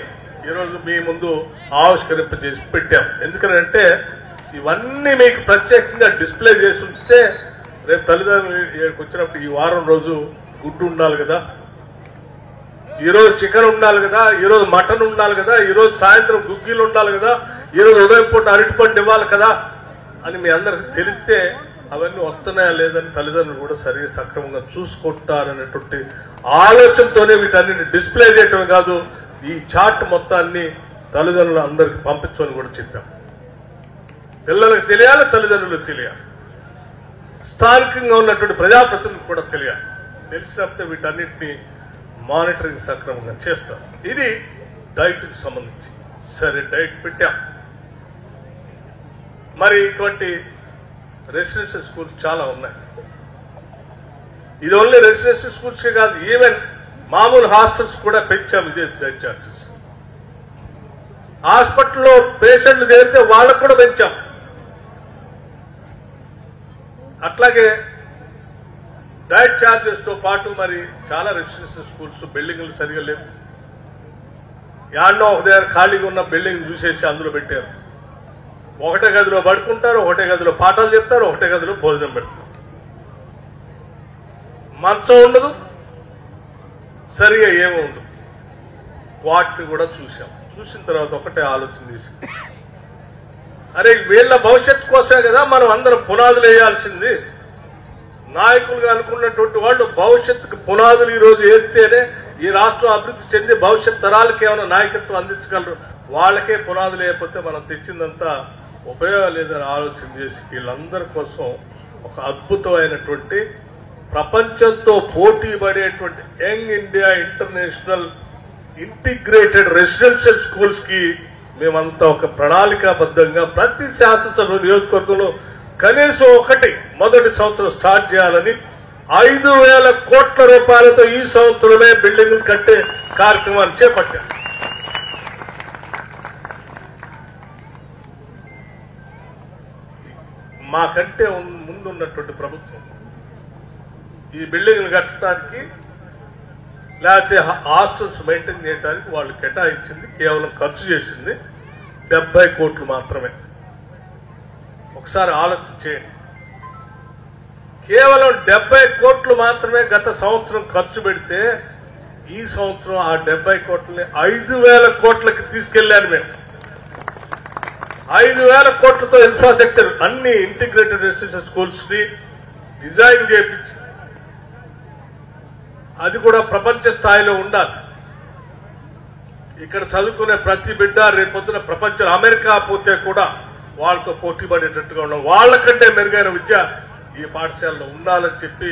ఈరోజు మీ ముందు ఆవిష్కరింపజేసి పెట్టాం. ఎందుకంటే ఇవన్నీ మీకు ప్రత్యేకంగా డిస్ప్లే చేసి ఉంటే రేపు తల్లిదండ్రులు వచ్చినప్పుడు ఈ వారం రోజు గుడ్డు ఉండాలి కదా, ఈరోజు చికెన్ ఉండాలి కదా, ఈరోజు మటన్ ఉండాలి కదా, ఈరోజు సాయంత్రం గుగ్గిలు ఉండాలి కదా, ఈరోజు ఉదయం పూట అరటిపండు ఇవ్వాలి కదా అని మీ అందరికి తెలిస్తే అవన్నీ వస్తున్నాయా లేదని తల్లిదండ్రులు కూడా సరిగ్గా సక్రమంగా చూసుకుంటారనేటువంటి ఆలోచనతోనే వీటన్నిటిని డిస్ప్లే చేయటమే కాదు, ఈ చార్ట్ మొత్తాన్ని తల్లిదండ్రులు అందరికి పంపించమని కూడా చెప్పాం. పిల్లలకు తెలియాలి, తల్లిదండ్రులకు తెలియాలి, స్థానికంగా ఉన్నటువంటి ప్రజాప్రతినిధులకు కూడా తెలియాలి. తెలిసినప్పుడే వీటన్నిటిని మానిటరింగ్ సక్రమంగా చేస్తాం. ఇది డైట్కి సంబంధించి. సరే, డైట్ పెట్టాం. మరి ఇటువంటి రెసిడెన్షియల్ స్కూల్స్ చాలా ఉన్నాయి. ఇది ఓన్లీ రెసిడెన్షియల్ స్కూల్స్కే కాదు, ఈవెన్ మామూలు హాస్టల్స్ కూడా పెంచాం ఇదే డైట్ ఛార్జెస్. హాస్పిటల్లో పేషెంట్లు చేరితే వాళ్ళకు కూడా పెంచాం. అట్లాగే డైట్ ఛార్జెస్ తో పాటు మరి చాలా రెసిడెన్షియల్ స్కూల్స్ బిల్డింగ్లు సరిగా లేవు. యాడ్నో ఒక దగ్గర ఖాళీగా ఉన్న బిల్డింగ్ చూసేసి అందులో పెట్టారు. ఒకటే గదిలో పడుకుంటారు, ఒకటే గదిలో పాఠాలు చెప్తారు, ఒకటే గదిలో భోజనం పెడతారు. మంచం ఉండదు, సరిగా ఏమీ ఉండదు. వాటిని కూడా చూసాం. చూసిన తర్వాత ఒకటే ఆలోచన చేసి, అరే వీళ్ళ భవిష్యత్తు కోసమే కదా మనం అందరం పునాదులు వేయాల్సింది. నాయకులుగా అనుకున్నటువంటి వాళ్ళు భవిష్యత్తుకు పునాదులు ఈ రోజు వేస్తేనే ఈ రాష్ట్రం అభివృద్ధి చెంది భవిష్యత్ తరాలకు ఏమైనా నాయకత్వం అందించగలరు. వాళ్ళకే పునాదులు లేకపోతే మనం తెచ్చిందంతా ఉపయోగం లేదని ఆలోచన చేసి వీళ్ళందరి కోసం ఒక అద్భుతమైనటువంటి ప్రపంచంతో పోటీ పడేటువంటి young India international integrated residential schools కి మేమంతా ఒక ప్రణాళికాబద్ధంగా ప్రతి శాసనసభ నియోజకవర్గంలో కనీసం ఒకటి మొదటి సంవత్సరం స్టార్ట్ చేయాలని 5,000 కోట్ల రూపాయలతో ఈ సంవత్సరమే బిల్డింగులు కట్టే కార్యక్రమాన్ని చేపట్టారు. మాకంటే ముందున్నటువంటి ప్రభుత్వం ఈ బిల్డింగ్లు కట్టడానికి లేకపోతే హాస్టల్స్ మెయింటైన్ చేయడానికి వాళ్ళు కేటాయించింది కేవలం ఖర్చు చేసింది 70 కోట్లు మాత్రమే. ఒకసారి ఆలోచన చేయండి. కేవలం 70 కోట్లు మాత్రమే గత సంవత్సరం ఖర్చు పెడితే ఈ సంవత్సరం ఆ 70 కోట్లని 5,000 కోట్లకి తీసుకెళ్లారు మేము. 5,000 కోట్లతో ఇన్ఫ్రాస్ట్రక్చర్ అన్ని ఇంటిగ్రేటెడ్ రెసిడెన్షియల్ స్కూల్స్ ని డిజైన్ చేయించి అది కూడా ప్రపంచ స్థాయిలో ఉండాలి. ఇక్కడ చదువుకునే ప్రతి బిడ్డ రేపొద్దున ప్రపంచం అమెరికా పోతే కూడా వాళ్ళతో పోటీ పడేటట్టుగా ఉన్నాం. వాళ్ళకంటే మెరుగైన విద్య ఈ పాఠశాలలో ఉండాలని చెప్పి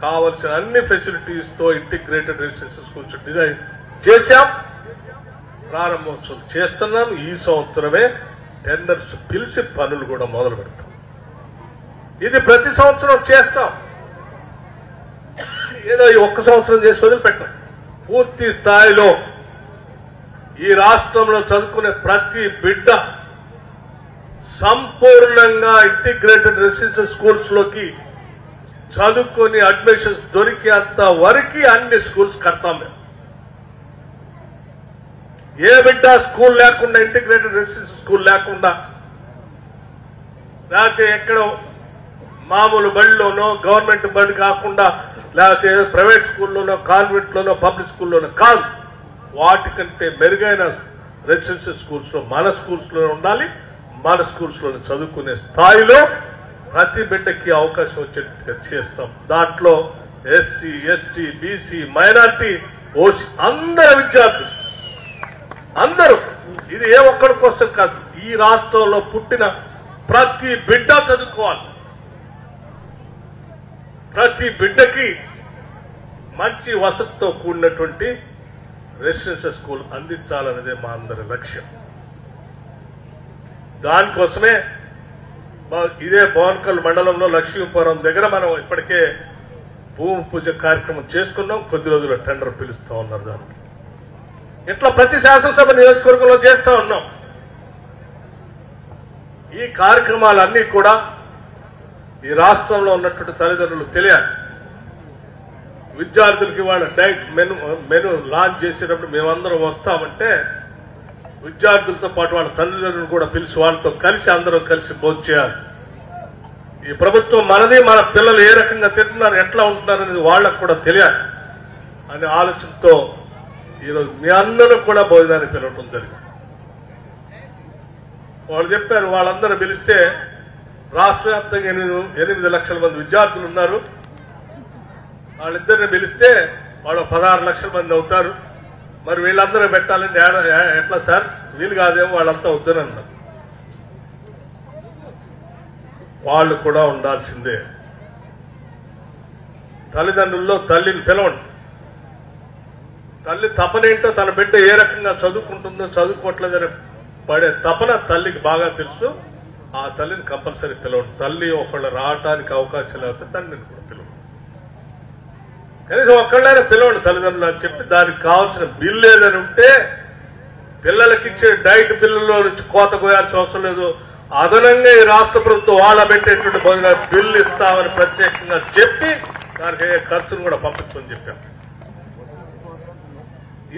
కావలసిన అన్ని ఫెసిలిటీస్ తో ఇంటిగ్రేటెడ్ రెసిడెన్షియల్ స్కూల్స్ డిజైన్ చేశాం. ప్రారంభోత్సవం చేస్తున్నాం. ఈ సంవత్సరమే టెండర్స్ పిలిచి పనులు కూడా మొదలు పెడతాం. ఇది ప్రతి సంవత్సరం చేస్తాం. ఏదో ఈ ఒక్క సంవత్సరం చేసి వదిలిపెట్టాం. పూర్తి స్థాయిలో ఈ రాష్ట్రంలో చదువుకునే ప్రతి బిడ్డ సంపూర్ణంగా ఇంటిగ్రేటెడ్ రెసిడెన్షియల్ స్కూల్స్ లోకి చదువుకొని అడ్మిషన్స్ దొరికేంత వరకు అన్ని స్కూల్స్ కడతాం మేము. ఏ బిడ్డ స్కూల్ లేకుండా ఇంటిగ్రేటెడ్ రెసిడెన్షియల్ స్కూల్ లేకుండా లేకపోతే ఎక్కడో మామూలు బడిలోనో గవర్నమెంట్ బడి కాకుండా లేకపోతే ప్రైవేట్ స్కూల్లోనో కాన్వెంట్లోనో పబ్లిక్ స్కూల్లోనో కాదు, వాటికంటే మెరుగైన రెసిడెన్షియల్ స్కూల్స్ లో మన స్కూల్స్ లో ఉండాలి. మన స్కూల్స్ లో చదువుకునే స్థాయిలో ప్రతి బిడ్డకి అవకాశం వచ్చేట్టుగా చేస్తాం. దాంట్లో SC, ST, BC, minority, OC అందరు విద్యార్థులు అందరూ, ఇది ఏ ఒక్కడి కోసం కాదు, ఈ రాష్ట్రంలో పుట్టిన ప్రతి బిడ్డ చదువుకోవాలి. ప్రతి బిడ్డకి మంచి వసతితో కూడినటువంటి రెసిడెన్షియల్ స్కూల్ అందించాలనేదే మా అందరి లక్ష్యం. దానికోసమే ఇదే బోనకల్ మండలంలో లక్ష్మీపురం దగ్గర మనం ఇప్పటికే భూమి పూజ కార్యక్రమం చేసుకున్నాం. కొద్ది రోజుల్లో టెండర్ పిలుస్తా ఉన్నారు. దానికి ఇట్లా ప్రతి శాసనసభ నియోజకవర్గంలో చేస్తా ఉన్నాం. ఈ కార్యక్రమాలన్నీ కూడా ఈ రాష్ట్రంలో ఉన్నటువంటి తల్లిదండ్రులు తెలియాలి. విద్యార్థులకి వాళ్ళ డైట్ మెను లాంచ్ చేసేటప్పుడు మేమందరం వస్తామంటే విద్యార్థులతో పాటు వాళ్ళ తల్లిదండ్రులు కూడా పిలిచి వాళ్ళతో కలిసి అందరం కలిసి భోజనం చేయాలి. ఈ ప్రభుత్వం మనది, మన పిల్లలు ఏ రకంగా తింటున్నారు, ఎట్లా ఉంటున్నారు అనేది వాళ్ళకు కూడా తెలియాలి అనే ఆలోచనతో ఈరోజు మీ అందరూ కూడా భోజనానికి పిలవటం జరిగింది. వాళ్ళు చెప్పారు వాళ్ళందరూ పిలిస్తే రాష్ట్ర వ్యాప్తంగా 8 లక్షల మంది విద్యార్థులు ఉన్నారు. వాళ్ళిద్దరిని పిలిస్తే వాళ్ళు 16 లక్షల మంది అవుతారు. మరి వీళ్ళందరూ పెట్టాలంటే ఎట్లా సార్, వీలు కాదేమో, వాళ్ళంతా వద్దనన్నారు. వాళ్ళు కూడా ఉండాల్సిందే. తల్లిదండ్రుల్లో తల్లిని పిలవండి. తల్లి తపనేంటో, తన బిడ్డ ఏ రకంగా చదువుకుంటుందో చదువుకోవట్లేదని పడే తపన తల్లికి బాగా తెలుసు. ఆ తల్లిని కంపల్సరీ పిలవండి. తల్లి ఒకళ్ళు రావడానికి అవకాశం లేకపోతే తండ్రిని కూడా పిలవండి. కనీసం ఒక్కళ్ళైనా పిలవండి తల్లిదండ్రులు అని చెప్పి దానికి కావాల్సిన బిల్లు ఏదైనా ఉంటే పిల్లలకి ఇచ్చే డైట్ బిల్లులో నుంచి కోత కోయాల్సిన అవసరం లేదు. అదనంగా ఈ రాష్ట్ర ప్రభుత్వం వాళ్ళ పెట్టేటువంటి భోజన బిల్లు ఇస్తామని ప్రత్యేకంగా చెప్పి దానికి ఖర్చును కూడా పంపించమని చెప్పాం.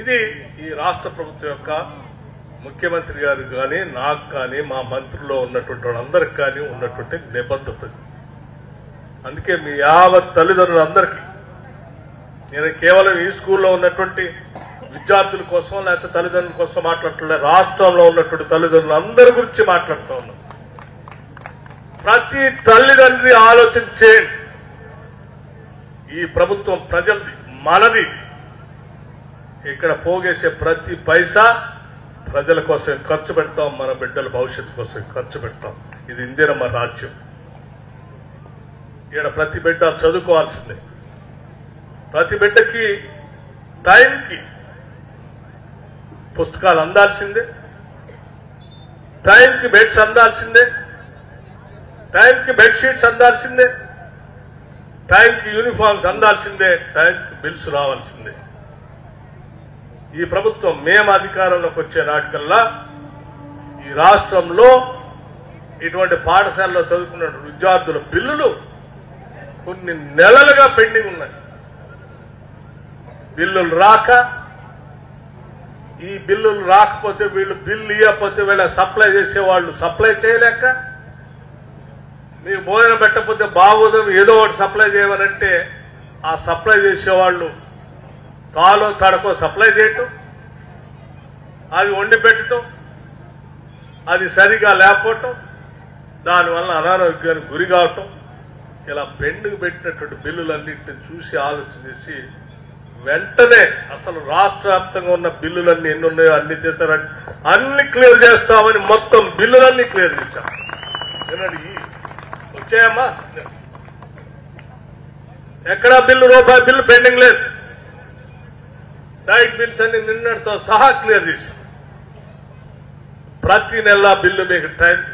ఇది ఈ రాష్ట్ర ప్రభుత్వం యొక్క ముఖ్యమంత్రి గారు కానీ, నాకు కానీ, మా మంత్రుల్లో ఉన్నటువంటి వాళ్ళందరికీ కానీ ఉన్నటువంటి నిబద్ధత. అందుకే మీ యావత్ తల్లిదండ్రులందరికీ నేను కేవలం ఈ స్కూల్లో ఉన్నటువంటి విద్యార్థుల కోసం లేకపోతే తల్లిదండ్రుల కోసం మాట్లాడట్లేదు, రాష్ట్రంలో ఉన్నటువంటి తల్లిదండ్రులందరి గురించి మాట్లాడుతూ ఉన్నాం. ప్రతి తల్లిదండ్రి ఆలోచన చేయండి. ఈ ప్రభుత్వం ప్రజలది, మనది. ఇక్కడ పోగేసే ప్రతి పైసా ప్రజల కోసం ఖర్చు పెడతాం, మన బిడ్డల భవిష్యత్తు కోసం ఖర్చు పెడతాం. ఇది ఇందిరమ్మ రాజ్యం. ఇక్కడ ప్రతి బిడ్డ చదువుకోవాల్సిందే. ప్రతి బిడ్డకి టైంకి పుస్తకాలు అందాల్సిందే, టైంకి బెడ్స్ అందాల్సిందే, టైంకి బెడ్షీట్స్ అందాల్సిందే, టైంకి యూనిఫామ్స్ అందాల్సిందే, టైంకి బిల్స్ రావాల్సిందే. ఈ ప్రభుత్వం మేము అధికారంలోకి వచ్చే నాటికల్లా ఈ రాష్ట్రంలో ఇటువంటి పాఠశాలలో చదువుకున్న విద్యార్థుల బిల్లులు కొన్ని నెలలుగా పెండింగ్ ఉన్నాయి. బిల్లులు రాక, ఈ బిల్లులు రాకపోతే వీళ్ళు బిల్లు ఇవ్వకపోతే వీళ్ళ సప్లై చేసేవాళ్ళు సప్లై చేయలేక, మీరు భోజనం పెట్టకపోతే బాగోదని ఏదో ఒకటి సప్లై చేయమనంటే ఆ సప్లై చేసేవాళ్ళు తాలో తడకో సప్లై చేయటం, అది వండి పెట్టడం, అది సరిగా లేకపోవటం, దానివల్ల అనారోగ్యానికి గురి కావటం, ఇలా పెండింగ్ పెట్టినటువంటి బిల్లులన్నింటినీ చూసి ఆలోచన చేసి వెంటనే అసలు రాష్ట్ర వ్యాప్తంగా ఉన్న బిల్లులన్నీ ఎన్ని ఉన్నాయో అన్ని చేశారని అన్ని క్లియర్ చేస్తామని మొత్తం బిల్లులన్నీ క్లియర్ చేశాం. వచ్చాయమ్మా, ఎక్కడా రూపాయి బిల్లు పెండింగ్ లేదు. డైట్ బిల్స్ అన్ని నిన్నటితో సహా క్లియర్ చేశాం. ప్రతి నెల బిల్లు మీకు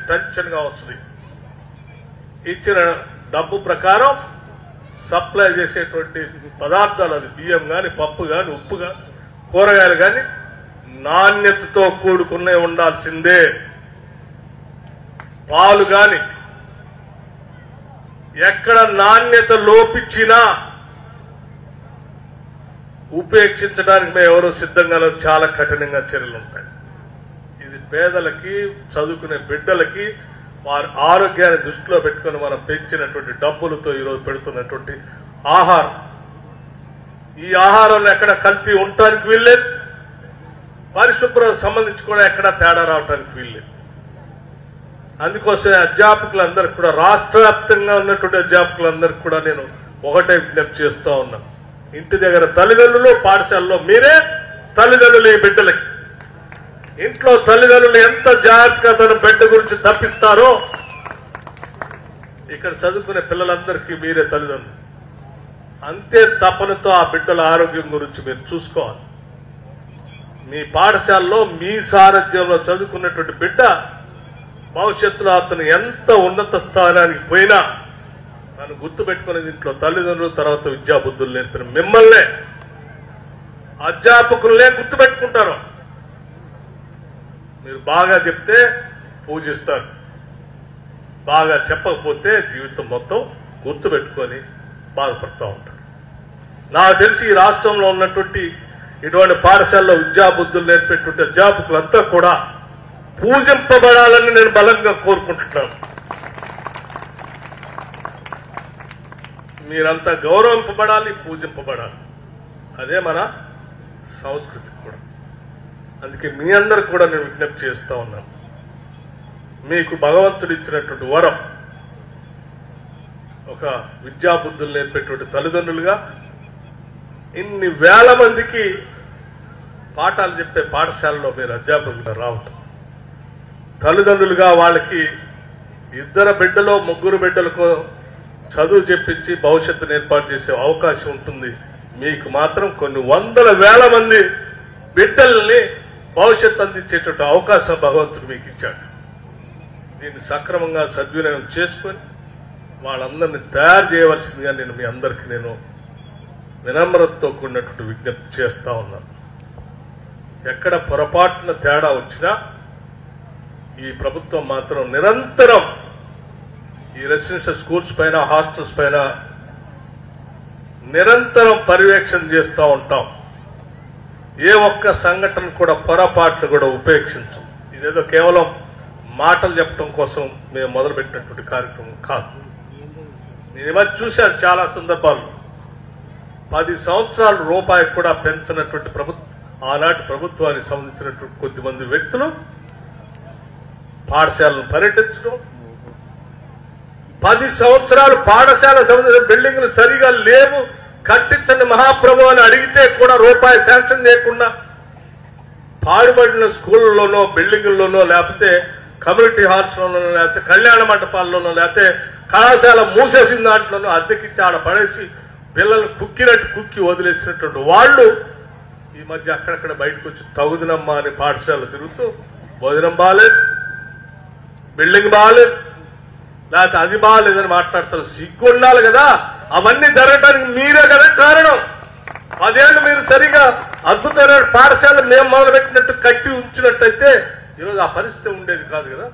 టెన్షన్ గా వస్తుంది. ఇచ్చిన డబ్బు ప్రకారం సప్లై చేసేటువంటి పదార్థాలు, అది బియ్యం కానీ, పప్పు కానీ, ఉప్పు కానీ, కూరగాయలు కానీ నాణ్యతతో కూడుకునే ఉండాల్సిందే. పాలు కానీ ఎక్కడ నాణ్యత లోపించినా ఉపేక్షించడానికి మేము ఎవరో సిద్ధంగా చాలా కఠినంగా చర్యలు ఉంటాయి. ఇది పేదలకి, చదువుకునే బిడ్డలకి వారి ఆరోగ్యాన్ని దృష్టిలో పెట్టుకుని మనం పెంచినటువంటి డబ్బులతో ఈరోజు పెడుతున్నటువంటి ఆహారం. ఈ ఆహారంలో ఎక్కడ కల్తీ ఉండటానికి వీల్లేదు, పరిశుభ్రత సంబంధించి కూడా ఎక్కడ తేడా రావడానికి వీల్లేదు. అందుకోసమే అధ్యాపకులందరికీ కూడా, రాష్ట్ర వ్యాప్తంగా ఉన్నటువంటి అధ్యాపకులందరికీ కూడా నేను ఒకటే విజ్ఞప్తి చేస్తూ ఉన్నాను. ఇంటి దగ్గర తల్లిదండ్రులు, పాఠశాలలో మీరే తల్లిదండ్రులు. ఈ బిడ్డలకి ఇంట్లో తల్లిదండ్రులు ఎంత జాగ్రత్తగా తన బిడ్డ గురించి తప్పిస్తారో ఇక్కడ చదువుకునే పిల్లలందరికీ మీరే తల్లిదండ్రులు. అంతే తపనతో ఆ బిడ్డల ఆరోగ్యం గురించి మీరు చూసుకోవాలి. మీ పాఠశాలలో మీ సారథ్యంలో చదువుకున్నటువంటి బిడ్డ భవిష్యత్తులో అతను ఎంత ఉన్నత స్థానానికి పోయినా నన్ను గుర్తుపెట్టుకునేది ఇంట్లో తల్లిదండ్రులు, తర్వాత విద్యాబుద్ధులు నేర్పిన మిమ్మల్నే, అధ్యాపకులనే గుర్తుపెట్టుకుంటారు. మీరు బాగా చెప్తే పూజిస్తారు, బాగా చెప్పకపోతే జీవితం మొత్తం గుర్తుపెట్టుకొని బాధపడుతూ ఉంటారు. నాకు తెలిసి ఈ రాష్ట్రంలో ఉన్నటువంటి ఇటువంటి పాఠశాలలో విద్యాబుద్ధులు నేర్పేటువంటి అధ్యాపకులంతా కూడా పూజింపబడాలని నేను బలంగా కోరుకుంటున్నాను. మీరంతా గౌరవింపబడాలి, పూజింపబడాలి. అదే మన సంస్కృతి కూడా. అందుకే మీ అందరికి కూడా నేను విజ్ఞప్తి చేస్తా ఉన్నాను. మీకు భగవంతుడు ఇచ్చినటువంటి వరం, ఒక విద్యాబుద్ధులు నేర్పేటువంటి తల్లిదండ్రులుగా ఇన్ని వేల మందికి పాఠాలు చెప్పే పాఠశాలలో మీరు అధ్యాపకులుగా రావటం, తల్లిదండ్రులుగా వాళ్ళకి 2 బిడ్డలో 3 బిడ్డలకు చదువు చెప్పించి భవిష్యత్తును ఏర్పాటు చేసే అవకాశం ఉంటుంది. మీకు మాత్రం కొన్ని వందల వేల మంది బిడ్డల్ని భవిష్యత్తు అందించేటువంటి అవకాశం భగవంతుడు మీకు ఇచ్చాడు. దీన్ని సక్రమంగా సద్వినియోగం చేసుకొని వాళ్ళందరినీ తయారు చేయవలసిందిగా నేను మీ అందరికీ నేను వినమ్రతతో కూడినటువంటి విజ్ఞప్తి చేస్తా ఉన్నాను. ఎక్కడ పొరపాటున తేడా వచ్చినా ఈ ప్రభుత్వం మాత్రం నిరంతరం ఈ రెసిడెన్షియల్ స్కూల్స్ పైన, హాస్టల్స్ పైన నిరంతరం పర్యవేక్షణ చేస్తూ ఉంటాం. ఏ ఒక్క సంఘటన కూడా, పొరపాట్లు కూడా ఉపేక్షించం. ఇదేదో కేవలం మాటలు చెప్పడం కోసం మేము మొదలుపెట్టినటువంటి కార్యక్రమం కాదు. నేను ఇవన్నీ చూశాను చాలా సందర్భాల్లో. 10 సంవత్సరాలు రూపాయి కూడా పెంచినటువంటి ఆనాటి ప్రభుత్వానికి సంబంధించినటువంటి కొద్దిమంది వ్యక్తులు పాఠశాలను పర్యటించడం, 10 సంవత్సరాలు పాఠశాల సంబంధించిన బిల్డింగ్లు సరిగా లేవు, కట్టించండి మహాప్రభు అని అడిగితే కూడా రూపాయి శాంక్షన్ చేయకుండా పాడుబడిన స్కూళ్లలోనో, బిల్డింగుల్లోనో, లేకపోతే కమ్యూనిటీ హాల్స్లోనో, లేకపోతే కళ్యాణ మండపాల్లోనో, లేకపోతే కళాశాల మూసేసిన దాంట్లోనో అద్దెకిచ్చి ఆడ పడేసి పిల్లలు కుక్కినట్టు కుక్కి వదిలేసినటువంటి వాళ్ళు ఈ మధ్య అక్కడక్కడ బయటకు వచ్చి తగుదినమ్మా అని పాఠశాల తిరుగుతూ భోజనం బాగాలేదు, బిల్డింగ్ బాగాలేదు, లేకపోతే అది బాగాలేదని మాట్లాడతారు. సిగ్గు ఉండాలి కదా. అవన్నీ జరగడానికి మీరే కదా కారణం. 10 ఏళ్ళు మీరు సరిగా అద్భుతమైన పాఠశాల మేము మొదలుపెట్టినట్టు కట్టి ఉంచినట్టయితే ఈరోజు ఆ పరిస్థితి ఉండేది కాదు కదా.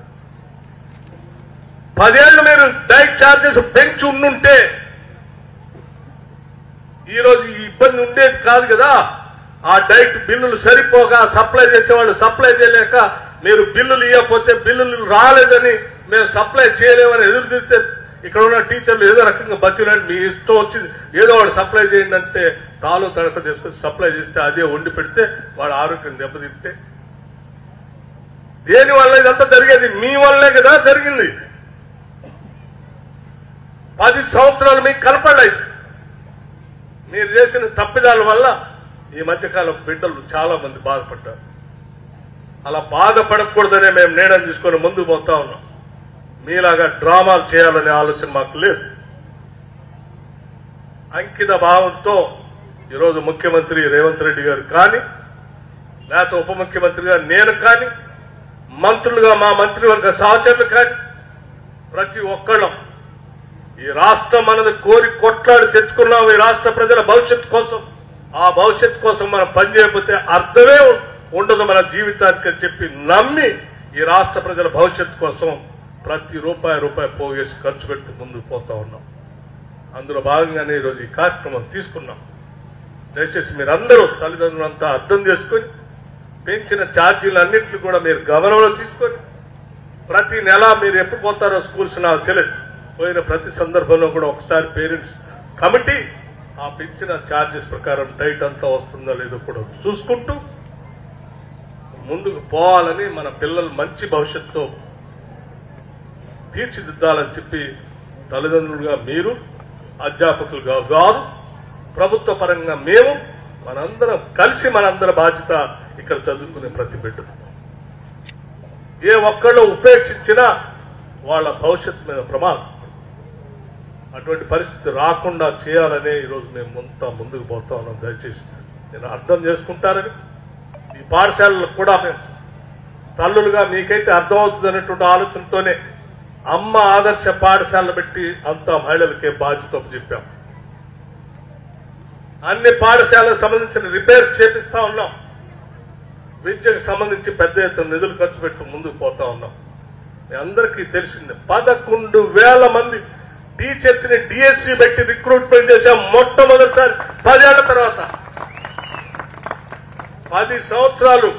10 ఏళ్ళు మీరు డైట్ ఛార్జెస్ పెంచి ఉండుంటే ఈరోజు ఈ ఇబ్బంది ఉండేది కాదు కదా. ఆ డైట్ బిల్లులు సరిపోగా సప్లై చేసేవాళ్ళు సప్లై చేయలేక మీరు బిల్లులు ఇవ్వకపోతే బిల్లులు రాలేదని మేము సప్లై చేయలేమని ఎదురు తిరిగితే ఇక్కడ ఉన్న టీచర్లు ఏదో రకంగా బతిలాంటి మీ ఇష్టం వచ్చింది ఏదో వాడు సప్లై చేయండి అంటే తాలు తడక తీసుకొచ్చి సప్లై చేస్తే అదే వండి పెడితే వాడు ఆరోగ్యం దెబ్బతింటే దేని వల్ల ఇదంతా జరిగేది? మీ వల్లే కదా జరిగింది. 10 సంవత్సరాలు మీకు కనపడలేదు. మీరు చేసిన తప్పిదాల వల్ల ఈ మధ్యకాలం బిడ్డలు చాలా మంది బాధపడ్డారు. అలా బాధపడకూడదనే మేము నిర్ణయం తీసుకొని ముందుకు పోతా ఉన్నాం. మీలాగా డ్రామాలు చేయాలనే ఆలోచన మాకు లేదు. అంకిత భావంతో ఈరోజు ముఖ్యమంత్రి రేవంత్ రెడ్డి గారు కానీ లేకపోతే ఉప ముఖ్యమంత్రిగా నేను కానీ మంత్రులుగా మా మంత్రివర్గ సహచరులు కానీ ప్రతి ఒక్కళ్ళం ఈ రాష్ట్రం మనది కోరి కొట్లాడి తెచ్చుకున్నాం. ఈ రాష్ట్ర ప్రజల భవిష్యత్తు కోసం. ఆ భవిష్యత్తు కోసం మనం పనిచేయకపోతే అర్థమే ఉండదు మన జీవితానికి అని చెప్పి నమ్మి ఈ రాష్ట్ర ప్రజల భవిష్యత్తు కోసం ప్రతి రూపాయి పోగేసి ఖర్చు పెడుతూ ముందుకు పోతా ఉన్నాం. అందులో భాగంగానే ఈరోజు ఈ కార్యక్రమం తీసుకున్నాం. దయచేసి మీరందరూ తల్లిదండ్రులంతా అర్థం చేసుకుని పెంచిన ఛార్జీలన్నింటినీ కూడా మీరు గమనంలో తీసుకొని ప్రతి నెల మీరు ఎప్పుడు పోతారో స్కూల్స్ నాకు తెలియదు. పోయిన ప్రతి సందర్భంలో కూడా ఒకసారి పేరెంట్స్ కమిటీ ఆ పెంచిన ఛార్జెస్ ప్రకారం డైట్ అంతా వస్తుందో లేదో కూడా చూసుకుంటూ ముందుకు పోవాలని మన పిల్లలు మంచి భవిష్యత్తుతో తీర్చిదిద్దాలని చెప్పి తల్లిదండ్రులుగా మీరు, అధ్యాపకులుగా వారు, ప్రభుత్వ పరంగా మేము మనందరం కలిసి మనందరి బాధ్యత ఇక్కడ చదువుకునే ప్రతి బిడ్డ. ఏ ఒక్కళ్ళు ఉపేక్షించినా వాళ్ళ భవిష్యత్తు మీద ప్రమాదం. అటువంటి పరిస్థితి రాకుండా చేయాలనే ఈరోజు మేము అంతా ముందుకు పోతా ఉన్నాం. దయచేసి నేను అర్థం చేసుకుంటారని ఈ పాఠశాలలకు కూడా మేము తల్లులుగా మీకైతే అర్థమవుతుంది అనేటువంటి ఆలోచనతోనే అమ్మ ఆదర్శ పాఠశాలలు పెట్టి అంతా మహిళలకే బాధ్యత చెప్పాం. అన్ని పాఠశాలకు సంబంధించిన రిపేర్స్ చేపిస్తా ఉన్నాం. విద్యకు సంబంధించి పెద్ద ఎత్తున నిధులు ఖర్చు పెట్టి ముందుకు పోతా ఉన్నాం. మీ అందరికీ తెలిసిందే 11,000 మంది టీచర్స్ ని డిఎస్సీ పెట్టి రిక్రూట్మెంట్ చేశాం మొట్టమొదటిసారి 10 ఏళ్ల తర్వాత. 10 సంవత్సరాలు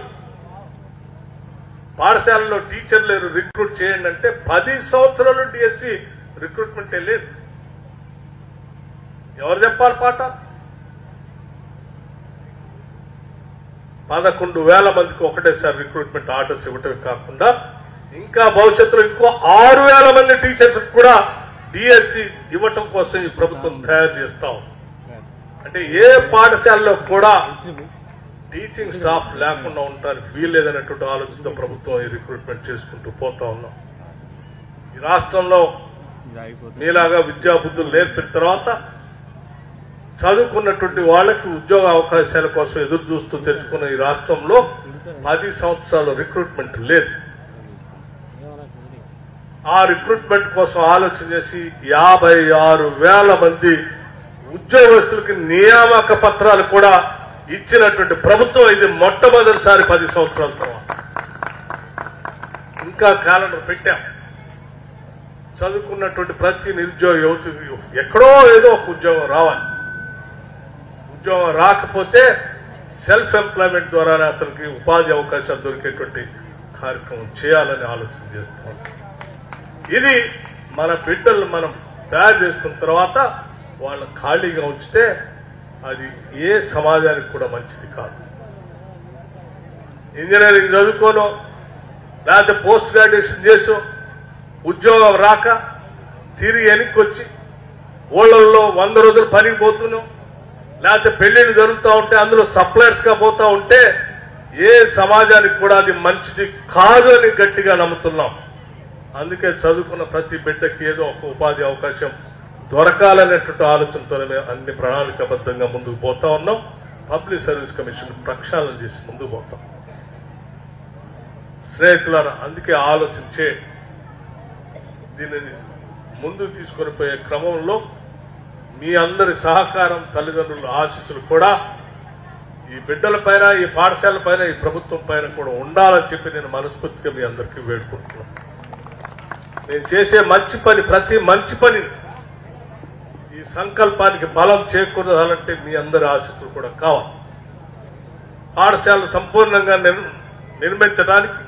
పాఠశాలలో టీచర్ లేరు, రిక్రూట్ చేయండి అంటే 10 సంవత్సరాలు డిఎస్సీ రిక్రూట్మెంట్ లేదు. ఎవరు చెప్పాలి పాట? 11,000 మందికి ఒకటేసారి రిక్రూట్మెంట్ ఆర్డర్స్ ఇవ్వటమే కాకుండా ఇంకా భవిష్యత్తులో ఇంకో 6,000 మంది టీచర్స్ కూడా డిఎస్సీ ఇవ్వటం కోసం ఈ ప్రభుత్వం తయారు చేస్తాం. అంటే ఏ పాఠశాలలో కూడా టీచింగ్ స్టాఫ్ లేకుండా ఉండడానికి వీల్లేదనేటువంటి ఆలోచనతో ప్రభుత్వం ఈ రిక్రూట్మెంట్ చేసుకుంటూ పోతా ఉన్నాం. ఈ రాష్ట్రంలో మీలాగా విద్యా బుద్ధులు నేర్పిన తర్వాత చదువుకున్నటువంటి వాళ్ళకి ఉద్యోగ అవకాశాల కోసం ఎదురు చూస్తూ తెచ్చుకున్న ఈ రాష్ట్రంలో 10 సంవత్సరాలు రిక్రూట్మెంట్ లేదు. ఆ రిక్రూట్మెంట్ కోసం ఆలోచన చేసి 56,000 మంది ఉద్యోగస్తులకి నియామక పత్రాలు కూడా ఇచ్చినటువంటి ప్రభుత్వం ఇది మొట్టమొదటిసారి 10 సంవత్సరాల తర్వాత. ఇంకా క్యాలెండర్ పెట్టాం. చదువుకున్నటువంటి ప్రతి నిరుద్యోగ యువతికి ఎక్కడో ఏదో ఒక ఉద్యోగం రావాలి. ఉద్యోగం రాకపోతే సెల్ఫ్ ఎంప్లాయ్మెంట్ ద్వారానే అతనికి ఉపాధి అవకాశాలు దొరికేటువంటి కార్యక్రమం చేయాలని ఆలోచన చేస్తాం. ఇది మన బిడ్డలు మనం తయారు చేసుకున్న తర్వాత వాళ్ళ ఖాళీగా ఉంచితే అది ఏ సమాజానికి కూడా మంచిది కాదు. ఇంజనీరింగ్ చదువుకోనో లేకపోతే పోస్ట్ గ్రాడ్యుయేషన్ చేసో ఉద్యోగం రాక తిరిగి వెనక్కి వచ్చి ఊళ్ళల్లో 100 రోజులు పనికి పోతున్నాం, లేకపోతే పెళ్లిళ్ళు జరుగుతూ ఉంటే అందులో సప్లయర్స్ గా పోతా ఉంటే ఏ సమాజానికి కూడా అది మంచిది కాదు అని గట్టిగా నమ్ముతున్నాం. అందుకే చదువుకున్న ప్రతి బిడ్డకి ఏదో ఒక ఉపాధి అవకాశం దొరకాలనేటువంటి ఆలోచనతోనే మేము అన్ని ప్రణాళికాబద్ధంగా ముందుకు పోతా ఉన్నాం. పబ్లిక్ సర్వీస్ కమిషన్ ప్రక్షాళన చేసి ముందుకు పోతాం. స్నేహితులారా, అందుకే ఆలోచించే దీనిని ముందుకు తీసుకొని పోయే క్రమంలో మీ అందరి సహకారం, తల్లిదండ్రుల ఆశీస్సులు కూడా ఈ బిడ్డల పైన, ఈ పాఠశాల పైన, ఈ ప్రభుత్వం పైన కూడా ఉండాలని చెప్పి నేను మనస్ఫూర్తిగా మీ అందరికీ వేడుకుంటున్నాను. నేను చేసే మంచి పని, ప్రతి మంచి పని ఈ సంకల్పానికి బలం చేకూరాలంటే మీ అందరి ఆశీస్సులు కూడా కావాలి. పాఠశాలలు సంపూర్ణంగా నిర్మించడానికి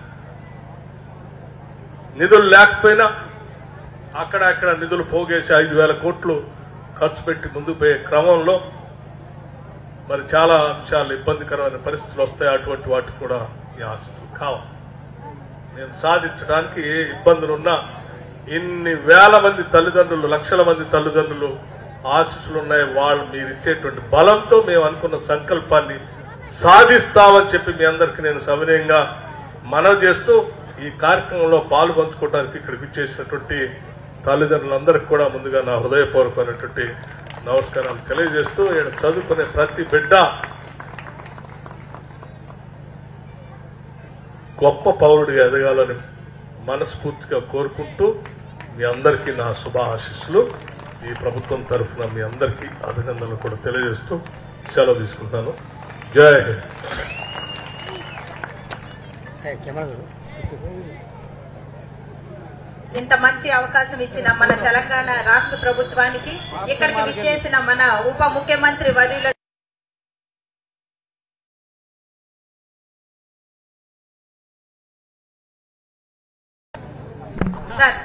నిధులు లేకపోయినా అక్కడక్కడ నిధులు పోగేసి 5,000 కోట్లు ఖర్చు పెట్టి ముందుకు పోయే క్రమంలో మరి చాలా అంశాలు ఇబ్బందికరమైన పరిస్థితులు వస్తాయి. అటువంటి వాటికి కూడా ఈ ఆశీస్సులు కావాలి. నేను సాధించడానికి ఏ ఇబ్బందులున్నా ఇన్ని వేల మంది తల్లిదండ్రులు, లక్షల మంది తల్లిదండ్రులు ఆశీస్సులు ఉన్నాయి. వాళ్ళు మీరు ఇచ్చేటువంటి బలంతో మేము అనుకున్న సంకల్పాన్ని సాధిస్తామని చెప్పి మీ అందరికీ నేను సవినయంగా మనవి చేస్తూ ఈ కార్యక్రమంలో పాలు పంచుకోవడానికి ఇక్కడికి ఇచ్చేసినటువంటి తల్లిదండ్రులందరికీ కూడా ముందుగా నా హృదయపూర్వకమైనటువంటి నమస్కారాలు తెలియజేస్తూ ఇక్కడ చదువుకునే ప్రతి బిడ్డ గొప్ప పౌరుడిగా ఎదగాలని మనస్ఫూర్తిగా కోరుకుంటూ మీ అందరికీ నా శుభ ఆశీస్సులు ఈ ప్రభుత్వం తరఫున మీ అందరికీ అభినందనలు కూడా తెలియజేస్తూ సెలవు తీసుకుంటాను. జై హింద్. ఇంత మంచి అవకాశం ఇచ్చిన మన తెలంగాణ రాష్ట్ర ప్రభుత్వానికి, ఇక్కడికి విచ్చేసిన మన ఉప ముఖ్యమంత్రి వర్యుల సార్